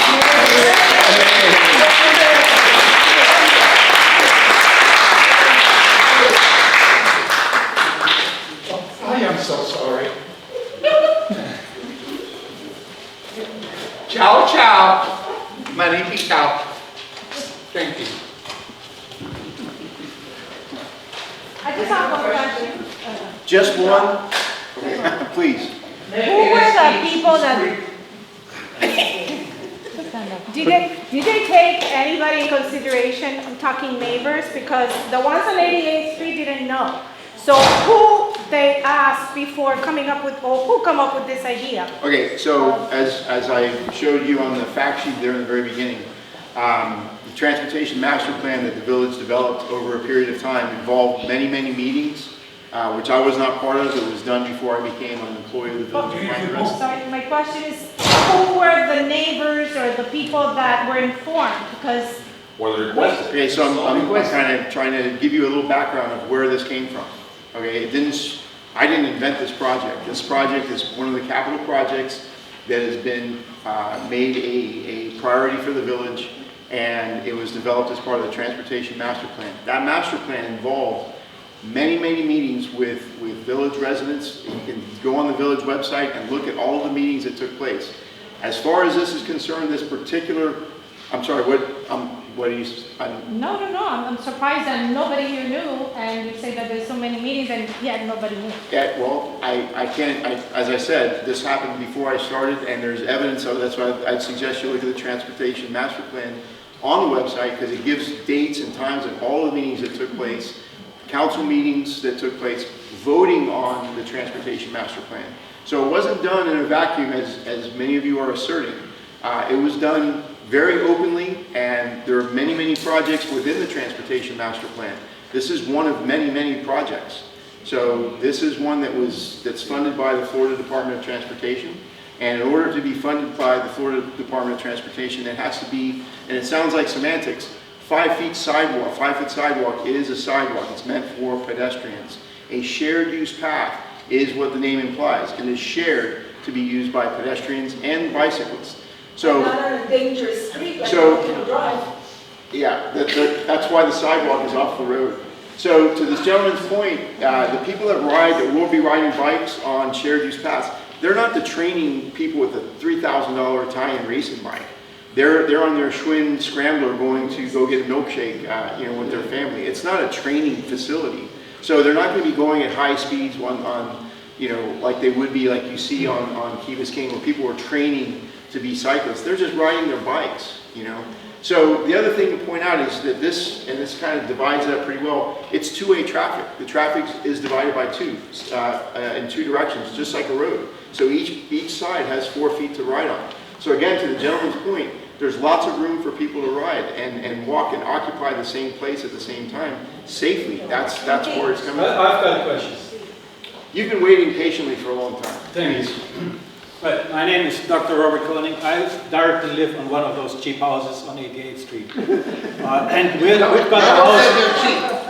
I am so sorry. Ciao, ciao. Magnificat. Thank you. I just have one question. Just one? Please. Who were the people that, did they take anybody in consideration, I'm talking neighbors, because the ones on 88th Street didn't know. So who they asked before coming up with, or who come up with this idea? Okay, so as I showed you on the fact sheet there in the very beginning, the transportation master plan that the village developed over a period of time involved many, many meetings, which I was not part of. It was done before I became an employee of the village of Pinecrest. Sorry, my question is, who were the neighbors or the people that were informed? Because okay, so I'm kind of trying to give you a little background of where this came from. Okay, I didn't invent this project. This project is one of the capital projects that has been made a priority for the village, and it was developed as part of the transportation master plan. That master plan involved many, many meetings with village residents. You can go on the village website and look at all the meetings that took place. As far as this is concerned, this particular, I'm sorry, what are you? No, I'm surprised that nobody here knew, and you say that there's so many meetings and yet nobody knew. Yeah, well, I can't, as I said, this happened before I started, and there's evidence of it. That's why I'd suggest you look at the transportation master plan on the website, because it gives dates and times of all the meetings that took place, council meetings that took place, voting on the transportation master plan. So it wasn't done in a vacuum, as many of you are asserting. It was done very openly, and there are many, many projects within the transportation master plan. This is one of many, many projects. So this is one that's funded by the Florida Department of Transportation. And in order to be funded by the Florida Department of Transportation, it has to be, and it sounds like semantics, 5 feet sidewalk. 5-foot sidewalk is a sidewalk. It's meant for pedestrians. A shared use path is what the name implies. It is shared to be used by pedestrians and bicyclists. So, not on a dangerous street like people drive. Yeah, that's why the sidewalk is off the road. So to this gentleman's point, the people that will be riding bikes on shared use paths, they're not the training people with a $3,000 Italian racing bike. They're on their Schwinn Scrambler going to go get a milkshake, with their family. It's not a training facility. So they're not going to be going at high speeds on like they would be, like you see on Key Biscayne, where people are training to be cyclists. They're just riding their bikes, So the other thing to point out is that this kind of divides it up pretty well, it's two-way traffic. The traffic is divided by in two directions, just like a road. So each side has 4 feet to ride on. So again, to the gentleman's point, there's lots of room for people to ride and walk and occupy the same place at the same time safely. That's where it's coming from. I've got a question. You've been waiting patiently for a long time. Thank you. But my name is Dr. Robert Koenig. I directly live on one of those cheap houses on 88th Street. And we've got a house.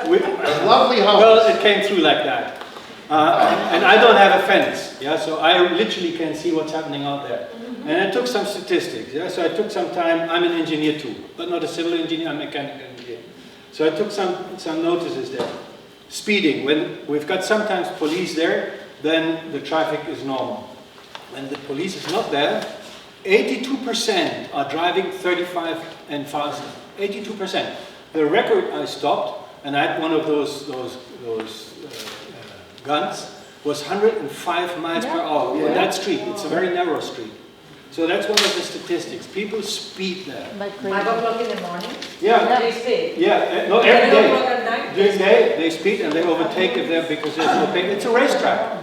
A lovely house. Well, it came through like that. And I don't have a fence, so I literally can see what's happening out there. And I took some statistics, so I took some time. I'm an engineer too, but not a civil engineer, I'm a mechanical engineer. So I took some notices there. Speeding, when we've got sometimes police there, then the traffic is normal. When the police is not there, 82% are driving 35 and faster. 82%. The record I stopped, and I had one of those guns, was 105 miles per hour on that street. It's a very narrow street. So that's one of the statistics. People speed there. 5 o'clock in the morning? Yeah. They speed? Yeah, no, every 10 o'clock day. at night? During the day, they speed and they overtake if they're because there's no pay. It's a racetrack.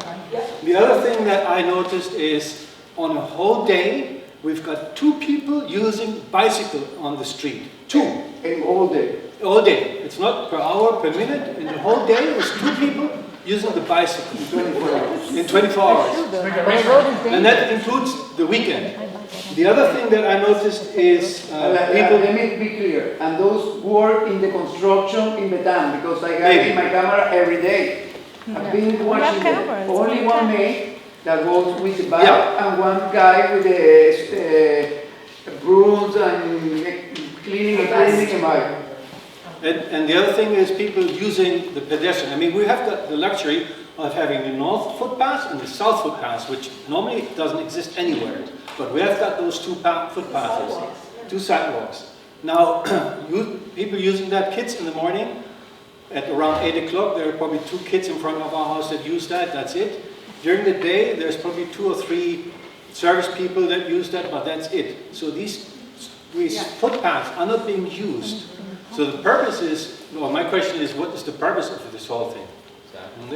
The other thing that I noticed is on a whole day, we've got 2 people using bicycle on the street. 2. And all day. All day. It's not per hour, per minute. In the whole day, it was 2 people using the bicycle. In 24 hours. And that includes the weekend. The other thing that I noticed is people... Let me be clear. And those work in the construction in the town, because I have in my camera every day. I've been watching only one maid that goes with the bike and one guy with the brooms and cleaning the bike. And the other thing is people using the pedestrian. I mean, we have the luxury of having the north footpaths and the south footpaths, which normally doesn't exist anywhere. But we have got those 2 footpaths, 2 sidewalks. Now, people using that, kids in the morning, at around 8 o'clock, there are probably 2 kids in front of our house that use that, that's it. During the day, there's probably 2 or 3 service people that use that, but that's it. So these footpaths are not being used. So the purpose is, well, my question is, what is the purpose of this whole thing?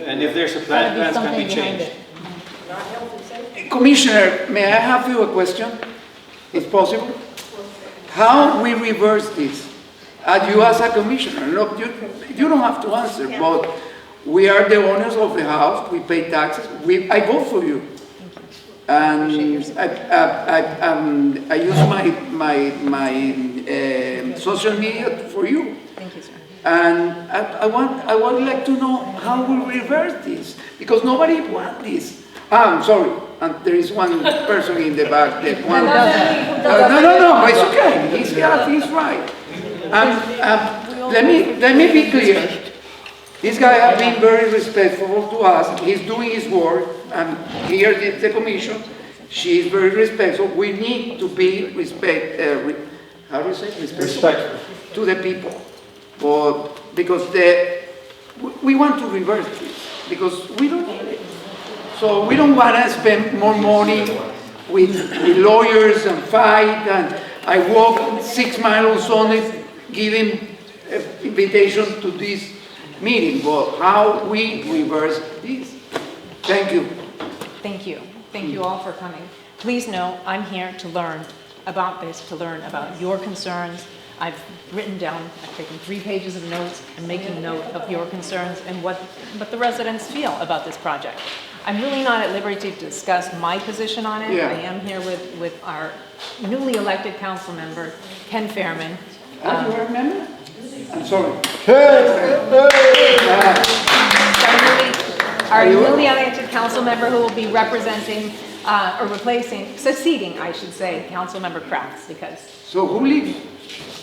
And if there's a plan, plans can be changed. Commissioner, may I have you a question, if possible? How we reverse this? You as a commissioner, look, you don't have to answer, but we are the owners of the house, we pay taxes, I vote for you. And I use my social media for you. Thank you, sir. And I would like to know how we reverse this, because nobody wants this. I'm sorry, and there is one person in the back that wants. No, it's okay. He's right. Let me be clear. This guy has been very respectful to us. He's doing his work, and here is the commission. She is very respectful. We need to be respectful to the people, because we want to reverse this, because we don't need it. So we don't want to spend more money with lawyers and fight, and I walk 6 miles on it, giving invitation to this meeting, but how we reverse this. Thank you. Thank you. Thank you all for coming. Please know I'm here to learn about this, to learn about your concerns. I've written down, I've taken 3 pages of notes. I'm making note of your concerns and what the residents feel about this project. I'm really not at liberty to discuss my position on it. Yeah. I am here with our newly elected council member, Ken Fairman. Do you remember? I'm sorry. Our newly elected council member who will be representing, or succeeding, I should say, Council Member Kratz, because... So who leaves?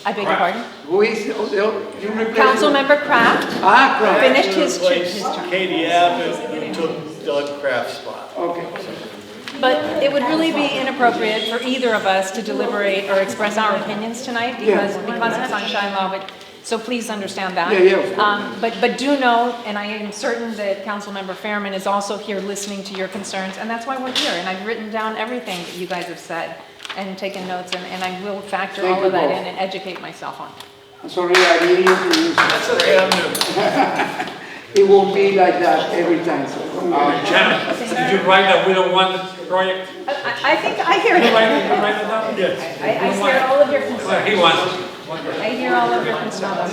I beg your pardon? Who is you replace? Council Member Kraft Kraft. finished his term. Katie Abbott, who took Doug Kraft's spot. Okay. But it would really be inappropriate for either of us to deliberate or express our opinions tonight because of sunshine law, so please understand that. But do know, and I am certain that Councilmember Fairman is also here listening to your concerns, and that's why we're here. And I've written down everything that you guys have said and taken notes, and I will factor all of that in and educate myself on. I'm sorry, I didn't introduce you. That's okay, I'm new. It won't be like that every time. So Janet, did you write that we don't want this project? I think I hear it. Did you write it down? Yes. I hear all of your concerns. He wants it. I hear all of your concerns.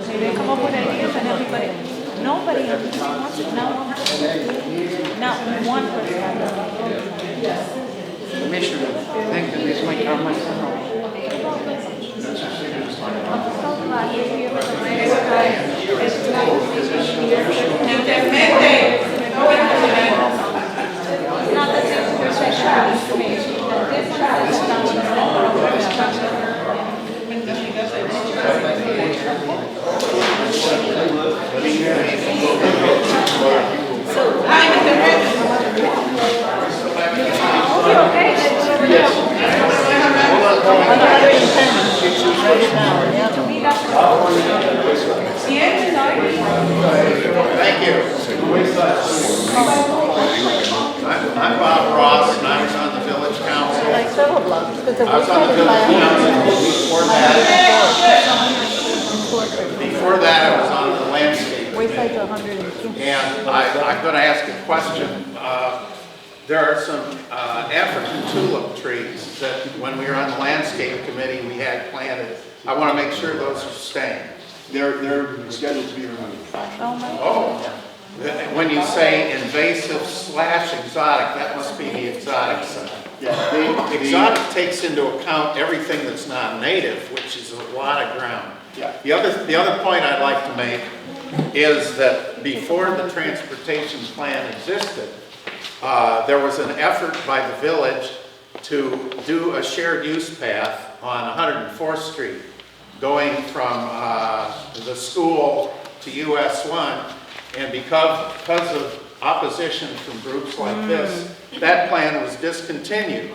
So they come up with ideas and everybody, nobody wants it. Not one person. Commissioner. Thank you, this is my car, my son. Thank you. I'm Bob Ross, and I was on the village council. I was on the village council before that I was on the landscape committee. And I'm going to ask a question. There are some African tulip trees that when we were on the landscape committee we had planted. I want to make sure those are staying. They're scheduled to be removed. Oh, when you say invasive / exotic, that must be the exotic side. Yeah, Exotic takes into account everything that's not native, which is a lot of ground. Yeah. The other point I'd like to make is that before the transportation plan existed, there was an effort by the village to do a shared use path on 104th Street, going from the school to US 1, and because of opposition from groups like this, that plan was discontinued.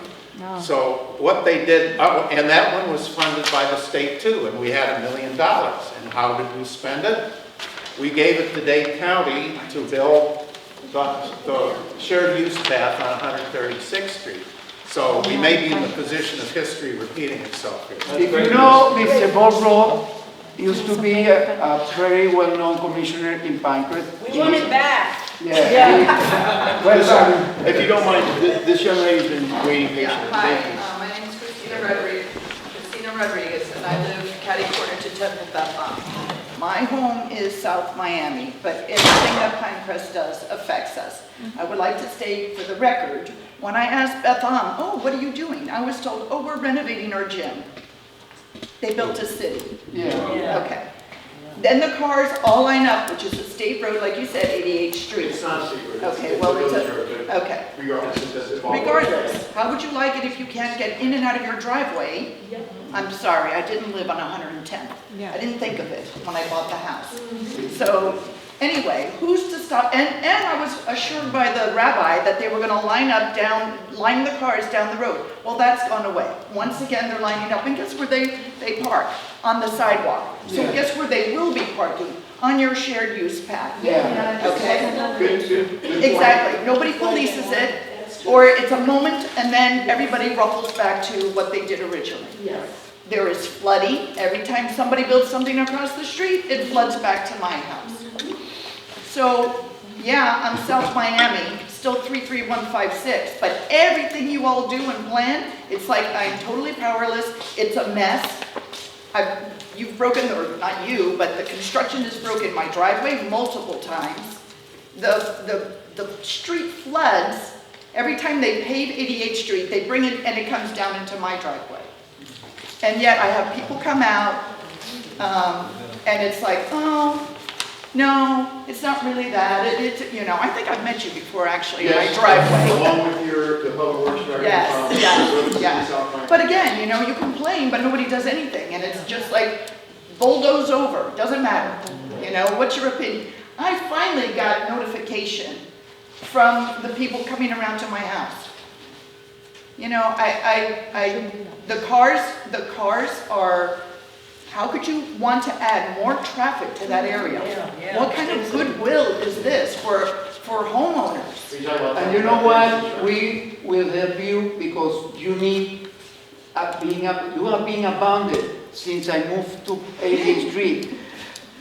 So what they did, and that one was funded by the state too, and we had $1 million. And how did we spend it? We gave it to Dade County to build the shared use path on 136th Street. So we may be in the position of history repeating itself here. If you know, Mr. Bob Rowe used to be a very well-known commissioner in Pinecrest. We want it back. Yeah. Well, If you don't mind, this young lady's been waiting patiently. Hi, Thank you. my name is Christina Rodriguez, and I live catty corner to Temple Bethlehem. My home is South Miami, but everything that Pinecrest does affects us. I would like to state for the record, when I asked Bethlehem, oh, what are you doing? I was told, oh, we're renovating our gym. They built a city. Yeah. Okay. Then the cars all line up, which is a state road, like you said, 88th Street. It's not a secret. Okay, well, it's a, okay. Regardless, how would you like it if you can't get in and out of your driveway? I'm sorry, I didn't live on 110th. I didn't think of it when I bought the house. So anyway, who's to stop? And I was assured by the rabbi that they were going to line the cars down the road. Well, that's gone away. Once again, they're lining up, and guess where they park? On the sidewalk. So guess where they will be parking? On your shared use path. Yeah. Okay. Good Exactly. Nobody polices it, or it's a moment and then everybody ruffles back to what they did originally. Yes. There is flooding. Every time somebody builds something across the street, it floods back to my house. So, yeah, I'm South Miami, still 33156, but everything you all do and plan, it's like I'm totally powerless. It's a mess. You've broken, or not you, but the construction has broken my driveway multiple times. The street floods. Every time they pave 88th Street, they bring it and it comes down into my driveway. And yet I have people come out, and it's like, oh, no, it's not really that. It's, you know, I think I've met you before actually in my driveway. Along with the public works director. Yes. But again, you know, you complain, but nobody does anything, and it's just like bulldoze over. Doesn't matter. You know, what's your opinion? I finally got notification from the people coming around to my house. You know, the cars are. How could you want to add more traffic to that area? What kind of goodwill is this for homeowners? And you know what? We will help you because you need you are being abandoned since I moved to 80th Street.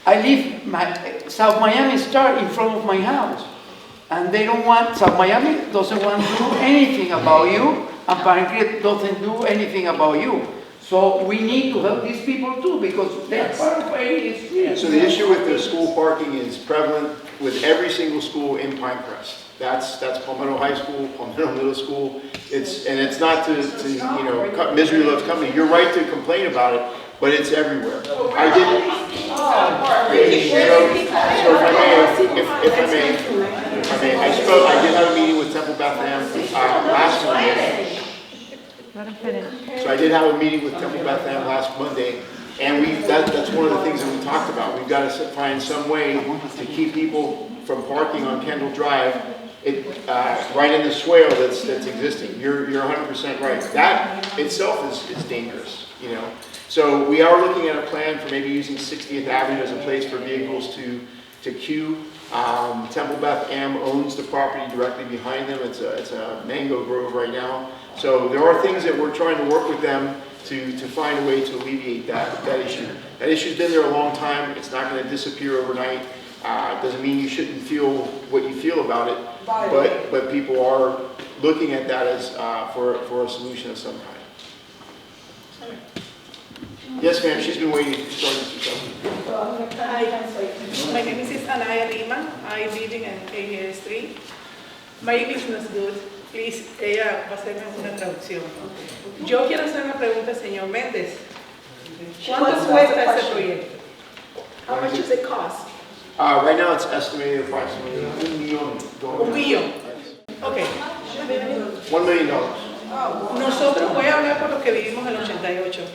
I live South Miami start in front of my house, and South Miami doesn't want to do anything about you, and Pinecrest doesn't do anything about you. So we need to help these people too, because they're part of 80th Street. So the issue with the school parking is prevalent with every single school in Pinecrest. That's Palmetto High School, Palmetto Middle School. It's not to cut misery loves company. You're right to complain about it, but it's everywhere. I did. If I may, I did have a meeting with Temple Beth Am last Monday. So I did have a meeting with Temple Beth Am last Monday, and that's one of the things that we talked about. We've got to find some way to keep people from parking on Kendall Drive right in the swale that's existing. You're 100% right. That itself is dangerous, So we are looking at a plan for maybe using 60th Avenue as a place for vehicles to queue. Temple Beth Am owns the property directly behind them. It's a mango grove right now. So there are things that we're trying to work with them to find a way to alleviate that issue. That issue's been there a long time. It's not going to disappear overnight. It doesn't mean you shouldn't feel what you feel about it, but people are looking at that as for a solution of some kind. Yes, ma'am. She's been waiting. She's starting to do Hi, my name is Anaya Lima. I live in 88th Street. My English is not good. Please, ella va a hacerme una traducción. Yo quiero hacer una pregunta al señor Méndez. ¿Cuánto cuesta ese proyecto? How much does it cost? Right now, it's estimated approximately $1 million. Un millón. Ok. $1 million. Nosotros, voy a hablar por los que vivimos en el 88.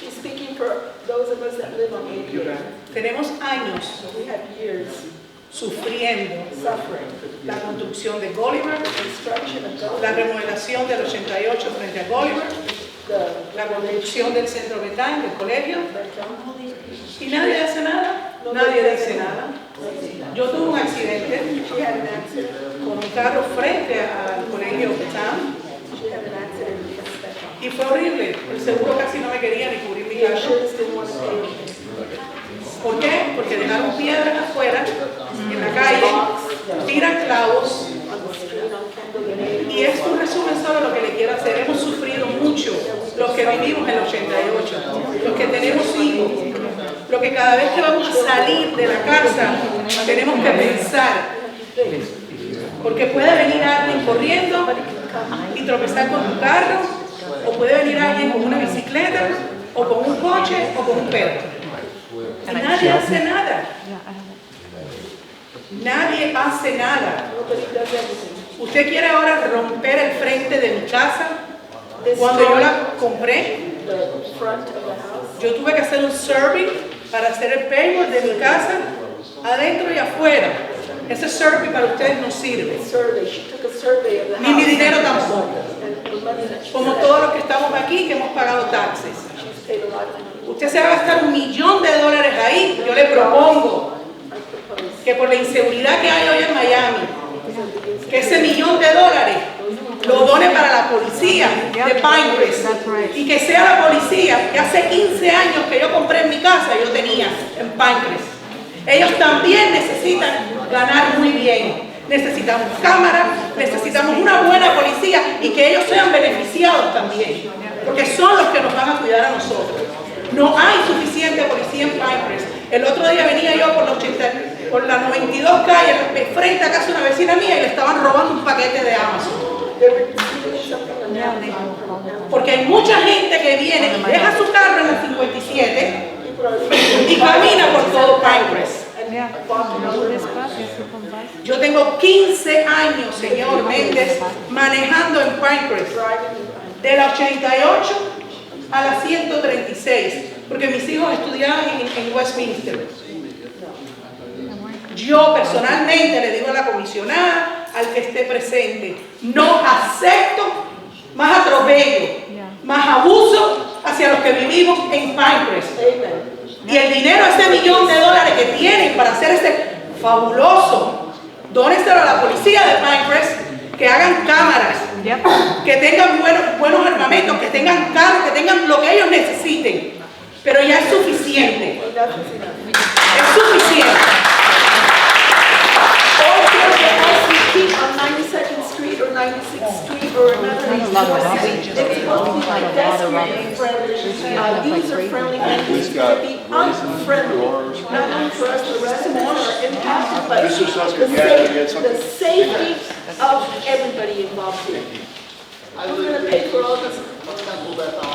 She's speaking for those of us that live on 88. Tenemos años We have years sufriendo suffering. la construcción de Gulliver, Construction of la Gulliver, remodelación del 88 frente a Gulliver, la construcción del centro Betán, del colegio, y nadie hace nada, nadie dice nada. Yo tuve un accidente She had an accident. con un carro frente al colegio Betán She had an accident because of that. y fue horrible. El seguro casi no me quería ni cubrir mi The carro. insurance didn't want to pay. ¿Por qué? Porque dejaron piedras afuera, en la calle, tiran clavos. Y esto es un resumen solo de lo que le quiero hacer. Hemos sufrido mucho los que vivimos en el 88, los que tenemos hijos, los que cada vez que vamos a salir de la casa tenemos que pensar. Porque puede venir alguien corriendo y tropezar con tu carro, o puede venir alguien con una bicicleta, o con un coche, o con un perro. Y nadie hace nada. Nadie hace nada. ¿Usted quiere ahora romper el frente de mi casa? Cuando yo la compré, yo tuve que hacer un survey para hacer el payment de mi casa, adentro y afuera. Ese survey para ustedes no sirve. Ni mi dinero tampoco. Como todos los que estamos aquí que hemos pagado taxes. Usted se va a gastar $1 millón ahí. Yo le propongo que por la inseguridad que hay hoy en Miami, que ese $1 millón lo done para la policía de Pinecrest y que sea la policía que hace 15 años que yo compré en mi casa, yo tenía en Pinecrest. Ellos también necesitan ganar muy bien. Necesitamos cámaras, necesitamos una buena policía y que ellos sean beneficiados también, porque son los que nos van a cuidar a nosotros. No hay suficiente policía en Pinecrest. El otro día venía yo por la 92 calle, frente a casa de una vecina mía, y le estaban robando un paquete de Amazon. Porque hay mucha gente que viene y deja su carro en la 57 y camina por todo Pinecrest. Yo tengo 15 años, señor Méndez, manejando en Pinecrest, de la 88 a la 136, porque mis hijos estudiaban en Westminster. Yo personalmente le digo a la comisionada, al que esté presente, no acepto más atropello, más abuso hacia los que vivimos en Pinecrest. Y el dinero, ese $1 millón que tienen para hacer ese fabuloso, dónenselo a la policía de Pinecrest, que hagan cámaras, que tengan buenos armamentos, que tengan carros, que tengan lo que ellos necesiten. Pero ya es suficiente. Es suficiente. On 92nd Street or 96th Street or another. supposed to be pedestrian friendly, user friendly, and it's to be unfriendly. Not only for us, the residents are impacted, but Mr. Susker, you had something? the safety of everybody involved here. Who's gonna pay for all this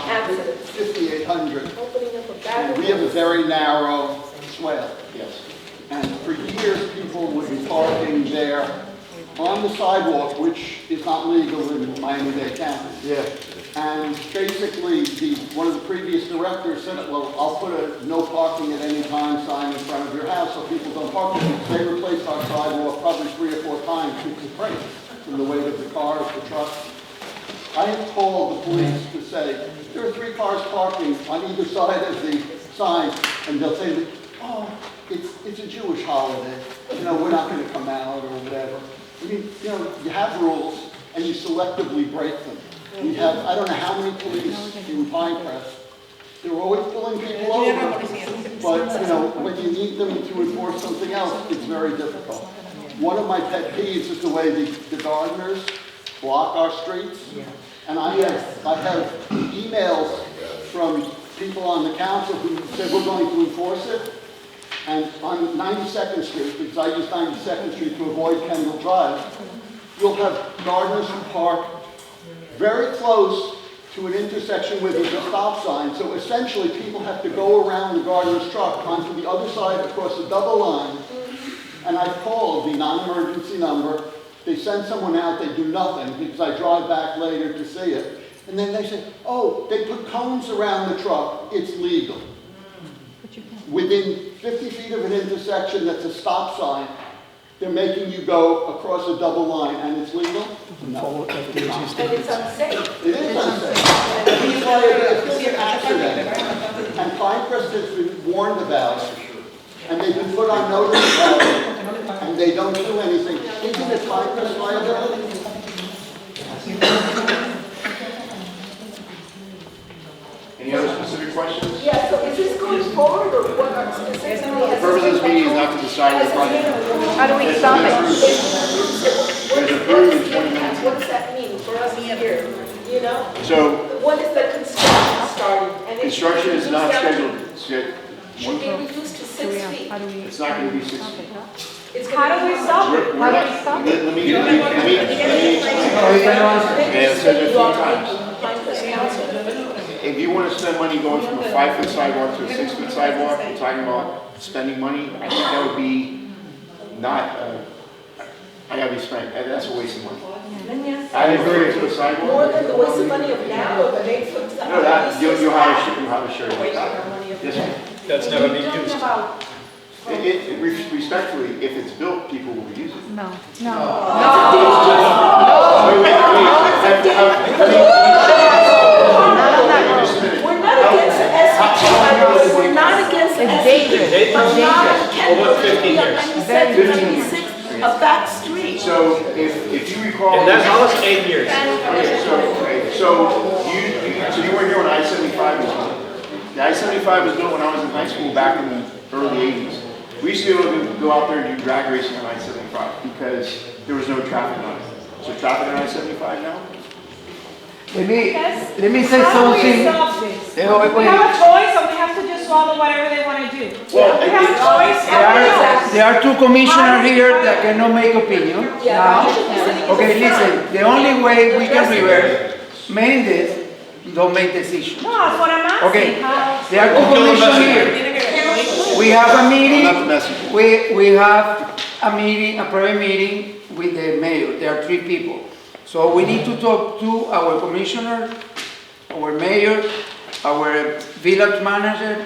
accidents? 5,800. Opening up a back. We have a very narrow swale. Yes. And for years, people would be parking there on the sidewalk, which is not legal in Miami-Dade County. Yeah. And basically, one of the previous directors said, well, I'll put a no parking at any time sign in front of your house so people don't park there. They replaced our sidewalk probably 3 or 4 times to complain from the weight of the cars, the trucks. I have called the police to say, there are 3 cars parking on either side of the sign, and they'll say, oh, it's a Jewish holiday, we're not going to come out or whatever. I mean, you have rules and you selectively break them. We have, I don't know how many police in Pinecrest. They're always pulling people over, but when you need them to enforce something else, it's very difficult. One of my pet peeves is the way the gardeners block our streets. And I have emails from people on the council who said we're going to enforce it. And on 92nd Street, because I use 92nd Street to avoid Kendall Drive, you'll have gardeners who park very close to an intersection where there's a stop sign. So essentially, people have to go around the gardener's truck onto the other side across a double line. And I've called the non-emergency number. They send someone out, they do nothing, because I drive back later to see it. And then they say, oh, they put cones around the truck, it's legal. Within 50 feet of an intersection that's a stop sign, they're making you go across a double line, and it's legal? No. And it's unsafe. It is unsafe. It's an accident. And Pinecrest has been warned about it, and they've been put on notice about it, and they don't do anything. Isn't it Pinecrest liability? Any other specific questions? Yeah, so is this going forward, or what are specifically? The purpose of this meeting is not to decide the project. How do we stop it? It's approved in 2019. What does that mean for us here, So, When is the construction started? And it construction is not scheduled yet. should be reduced to 6 feet. It's not going to be 6 feet. It's How gonna do be we stop it? We're How do not- we stop it? Let me and it says it a few times. If you want to spend money going from a 5-foot sidewalk to a 6-foot sidewalk, you're talking about spending money, I think that would be not, I gotta be frank, that's a waste of money. I agree to a sidewalk. More than the waste of money of now, or the 8-foot sidewalk. No, that, you'll have to share it. Yes, ma'am. That's never been used. Respectfully, if it's built, people will use it. No. We're not against the SUP, we're not against the It's SUP. dangerous. But not Kendall, Over 15 yeah, years. and you said 96, a back street. So if you recall. And that house, 8 years. So you weren't here when I-75 was built. The I-75 was built when I was in high school back in the early 80s. We used to be able to go out there and do drag racing on I-75 because there was no traffic on it. So traffic on I-75 now? Let me say How do we something. stop this? Eh, wait, We wait. have a choice, or we have to just swallow whatever they want to do. Well, We have a choice. There are 2 commissioners here that cannot make opinion. Now, okay, listen, the only way we can reverse, Mendes don't make decisions. No, that's what I'm asking. Okay, How? there are 2 commissioners here. We have a meeting, I'm not the messenger. we have a meeting, a private meeting with the mayor. There are 3 people. So we need to talk to our commissioner, our mayor, our village manager,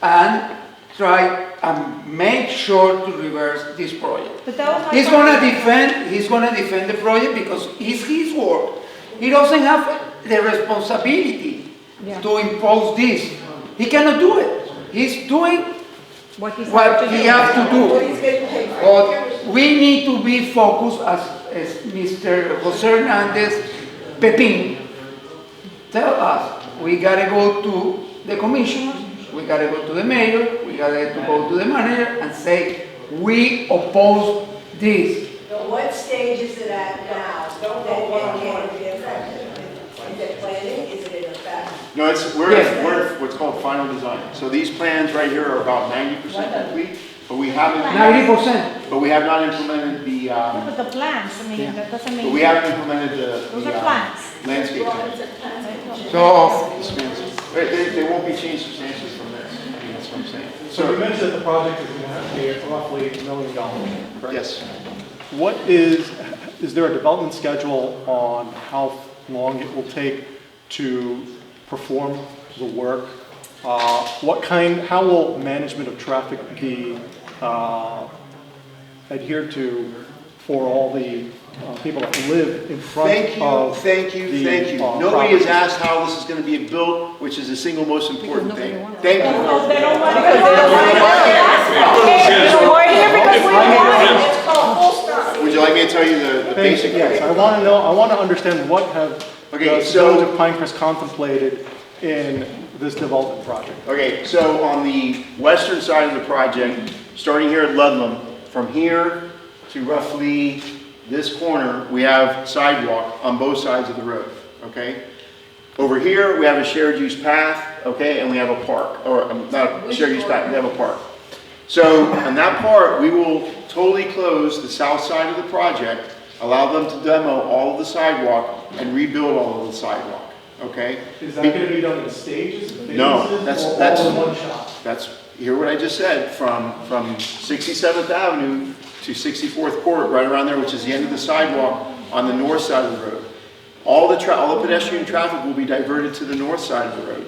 and try and make sure to reverse this project. But that was my He's question. gonna defend the project because it's his work. He doesn't have the responsibility to impose this. He cannot do it. He's doing what he has to do. But we need to be focused as Mr. Jose Hernandez Pepin tell us. We gotta go to the commissioners, we gotta go to the mayor, we gotta go to the manager and say, we oppose this. What stage is it at now? Don't go one. Is it planning? Is No, we're at what's called final design. So these plans right here are about 90% complete, but we haven't. 90%. But we have not implemented the, But the plans, I mean, that doesn't mean. but we haven't implemented Those the are plans. landscape plan. So, They won't be changed substantially from there. I mean, that's what I'm saying. So you mentioned that the project is going to have to be roughly $1 million, correct? Yes. What is there a development schedule on how long it will take to perform the work? How will management of traffic be adhered to for all the people that live in front of Thank you. Nobody has asked how this is going to be built, which is the single most important thing. Thank you. Because they don't want it. Okay, so we're here because we want it. It's called full stop. Would you like me to tell you the basic? Yes, I want to understand what have the village of Pinecrest contemplated in this development project. Okay, so on the western side of the project, starting here at Ludlam, from here to roughly this corner, we have sidewalk on both sides of the road, okay? Over here, we have a shared use path, okay, and we have a park, or not a shared use path, we have a park. So on that part, we will totally close the south side of the project, allow them to demo all of the sidewalk and rebuild all of the sidewalk, okay? Is that going to be done in stages? No, that's all in one shot. Hear what I just said, from 67th Avenue to 64th Court, right around there, which is the end of the sidewalk on the north side of the road. All the pedestrian traffic will be diverted to the north side of the road,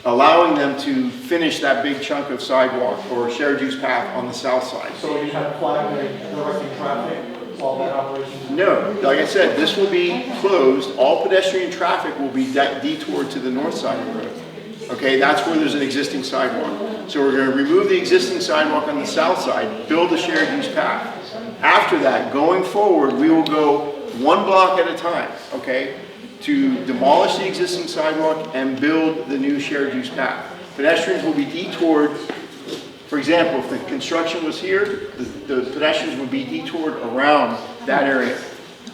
allowing them to finish that big chunk of sidewalk or shared use path on the south side. So you have flagman directing traffic, all that operation? No, like I said, this will be closed. All pedestrian traffic will be detoured to the north side of the road. Okay, that's where there's an existing sidewalk. So we're going to remove the existing sidewalk on the south side, build a shared use path. After that, going forward, we will go one block at a time, okay, to demolish the existing sidewalk and build the new shared use path. Pedestrians will be detoured. For example, if the construction was here, the pedestrians would be detoured around that area.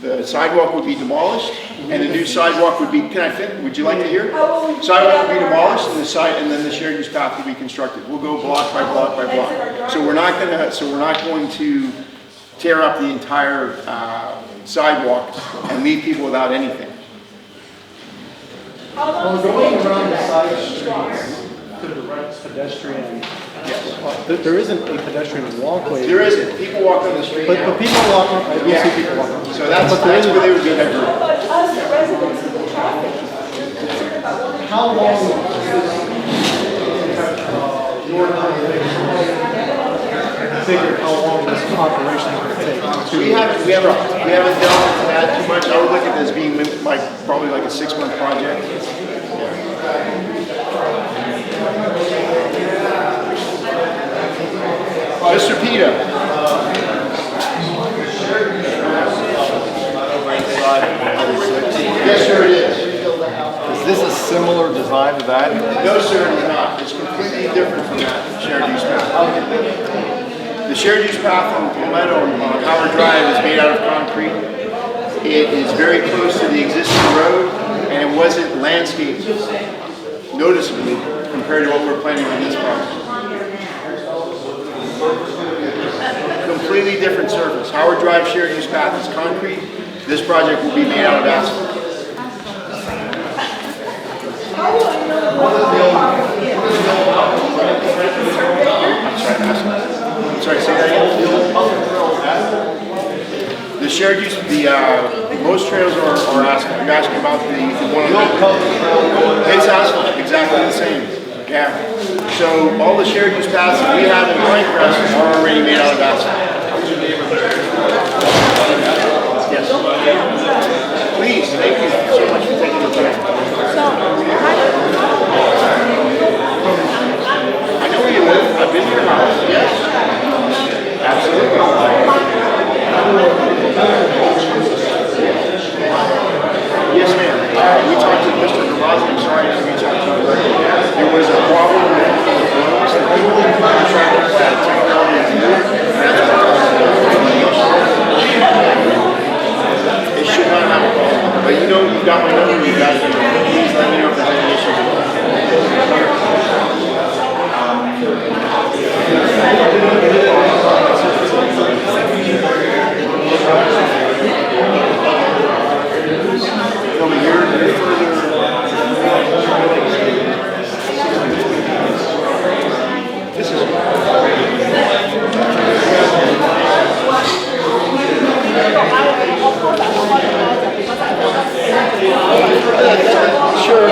The sidewalk would be demolished, and the new sidewalk would be, would you like to hear? Sidewalk would be demolished, and then the shared use path would be constructed. We'll go block by block by block. So we're not going to tear up the entire sidewalk and leave people without anything. Well, going around the side streets to direct pedestrian, there isn't a pedestrian walkway. There isn't. People walk on the street now. But people walk on, I do see people walk on. So that's where they would be diverted. But us, the residents of the traffic, you're concerned about what. How long figure how long this operation is going to take? We haven't delved into that too much. I would look at this being probably like a 6-month project. Mr. Pita. Yes, sir, it is. Is this a similar design to that? No, sir, it is not. It's completely different from that shared use path. The shared use path on Palmetto on Howard Drive is made out of concrete. It is very close to the existing road, and it wasn't landscaped noticeably compared to what we're planning on this project. Completely different surface. Howard Drive shared use path is concrete. This project will be made out of asphalt. Sorry, say that again. The shared use, most trails are asphalt. You're asking about the one on the, it's asphalt, exactly the same. Yeah. So all the shared use paths that we have in Pinecrest are already made out of asphalt. Yes. Please, thank you so much for taking the time. I know where you live. I've been to your house. Yes. Absolutely. Yes, ma'am. We talked to Mr. Gavazzi. I'm sorry I didn't reach out to you. There was a problem with the roads that the contractor had technology to do. It should not have a problem. But you know, you got my number. You got it. Please let me know if there's any issues at all. Sure.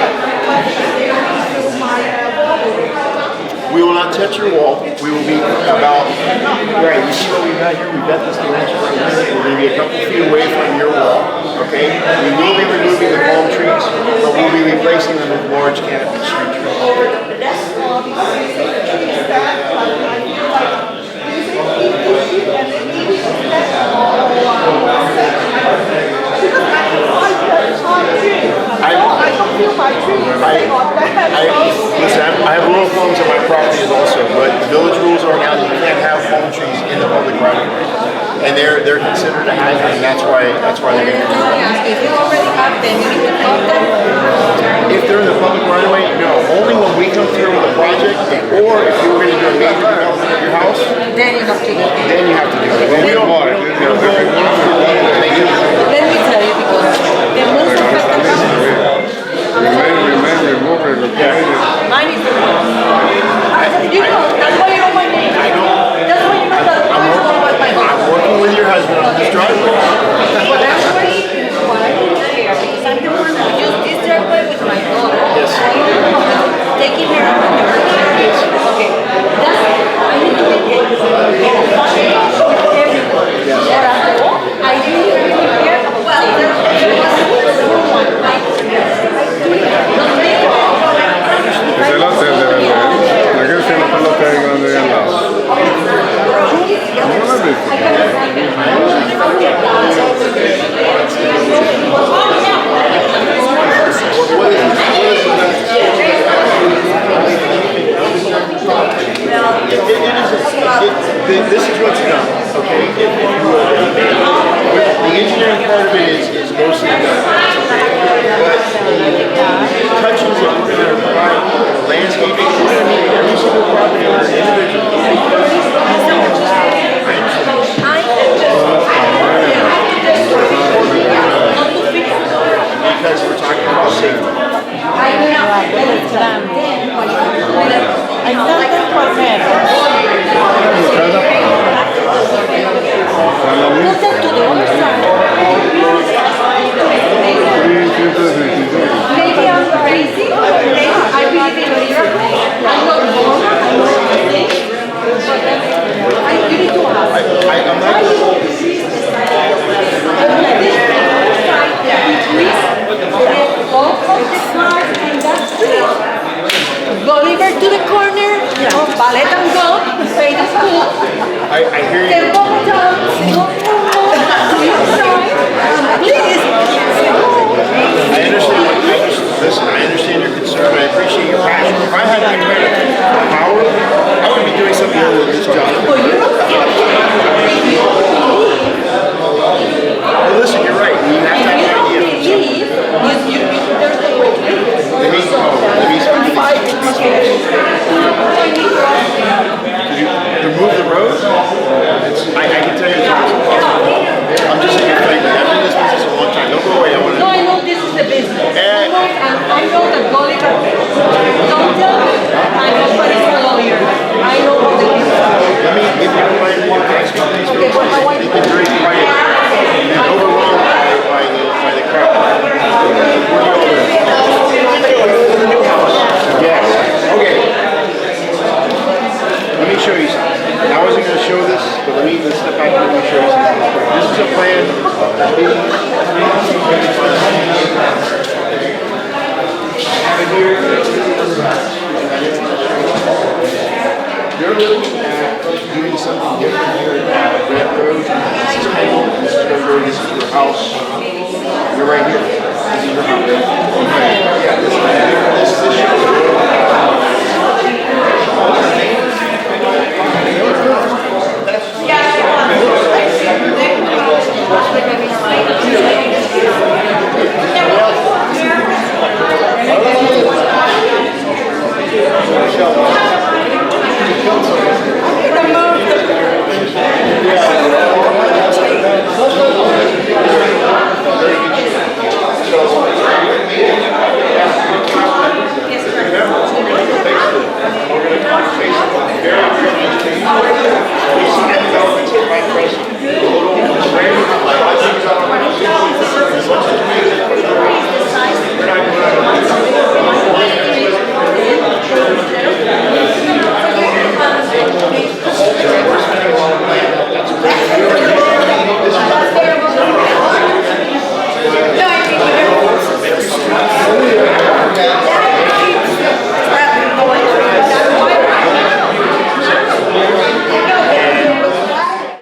We will not touch your wall. We will be about, right, you see what we've got here? We've got this dimension right here. We're going to be a couple feet away from your wall, okay? We will be removing the palm trees, but we'll be replacing them with large canopy street trees. I have rural homes on my properties also, but the village rules are now that you can't have palm trees in the public right of way. And they're considered a hazard, and that's why they're going to do that. If you already have them, you need to count them. If they're in the public right of way, no. Only when we come through with a project, or if you were going to do a major development of your house, Then you have to do it. then you have to do it. But we don't want it. We'll go after that and make it. Let me tell you, because the most affected houses. Mine is the one. You know, that's why you don't want me. I know. That's why you know that I don't want my house. I'm working with your husband on this driveway. What I'm worried is what I do here, because I'm the one who used this driveway with my daughter. Yes. Taking care of my daughter. Okay. That's, I need to make it. And I'm talking with everyone. But after all, I didn't really care about well, there was a good one. I do it. Don't make it. Ese lote es de verde, ¿eh? ¿De qué es el otro lote ahí grande ahí al lado? ¿No lo has visto? This is what's done, okay? The engineering part of it is mostly done. But the touches that we're going to provide, landscaping, we're going to need every single property owner individually. Because we're talking about safety. Maybe I'm crazy. Maybe I believe in miracles. I'm not normal. I'm not crazy. You need to ask. I'm not going Bolivar to the corner, ballet and go, straight to school. I hear you. Then walk down, to your side, please. I understand your concern, and I appreciate your passion. If I had that kind of power, I would be doing something other than this job. Well, listen, you're right. You have to have an idea. Remove the road? I can tell you. I'm just saying, I've been in this business a long time. Don't go away. No, I know this is the business. And I know that Bolivar, don't tell me, I'm nobody's a lawyer. I know all the business. Let me give you a reminder. Okay, but my wife. They've been very quiet.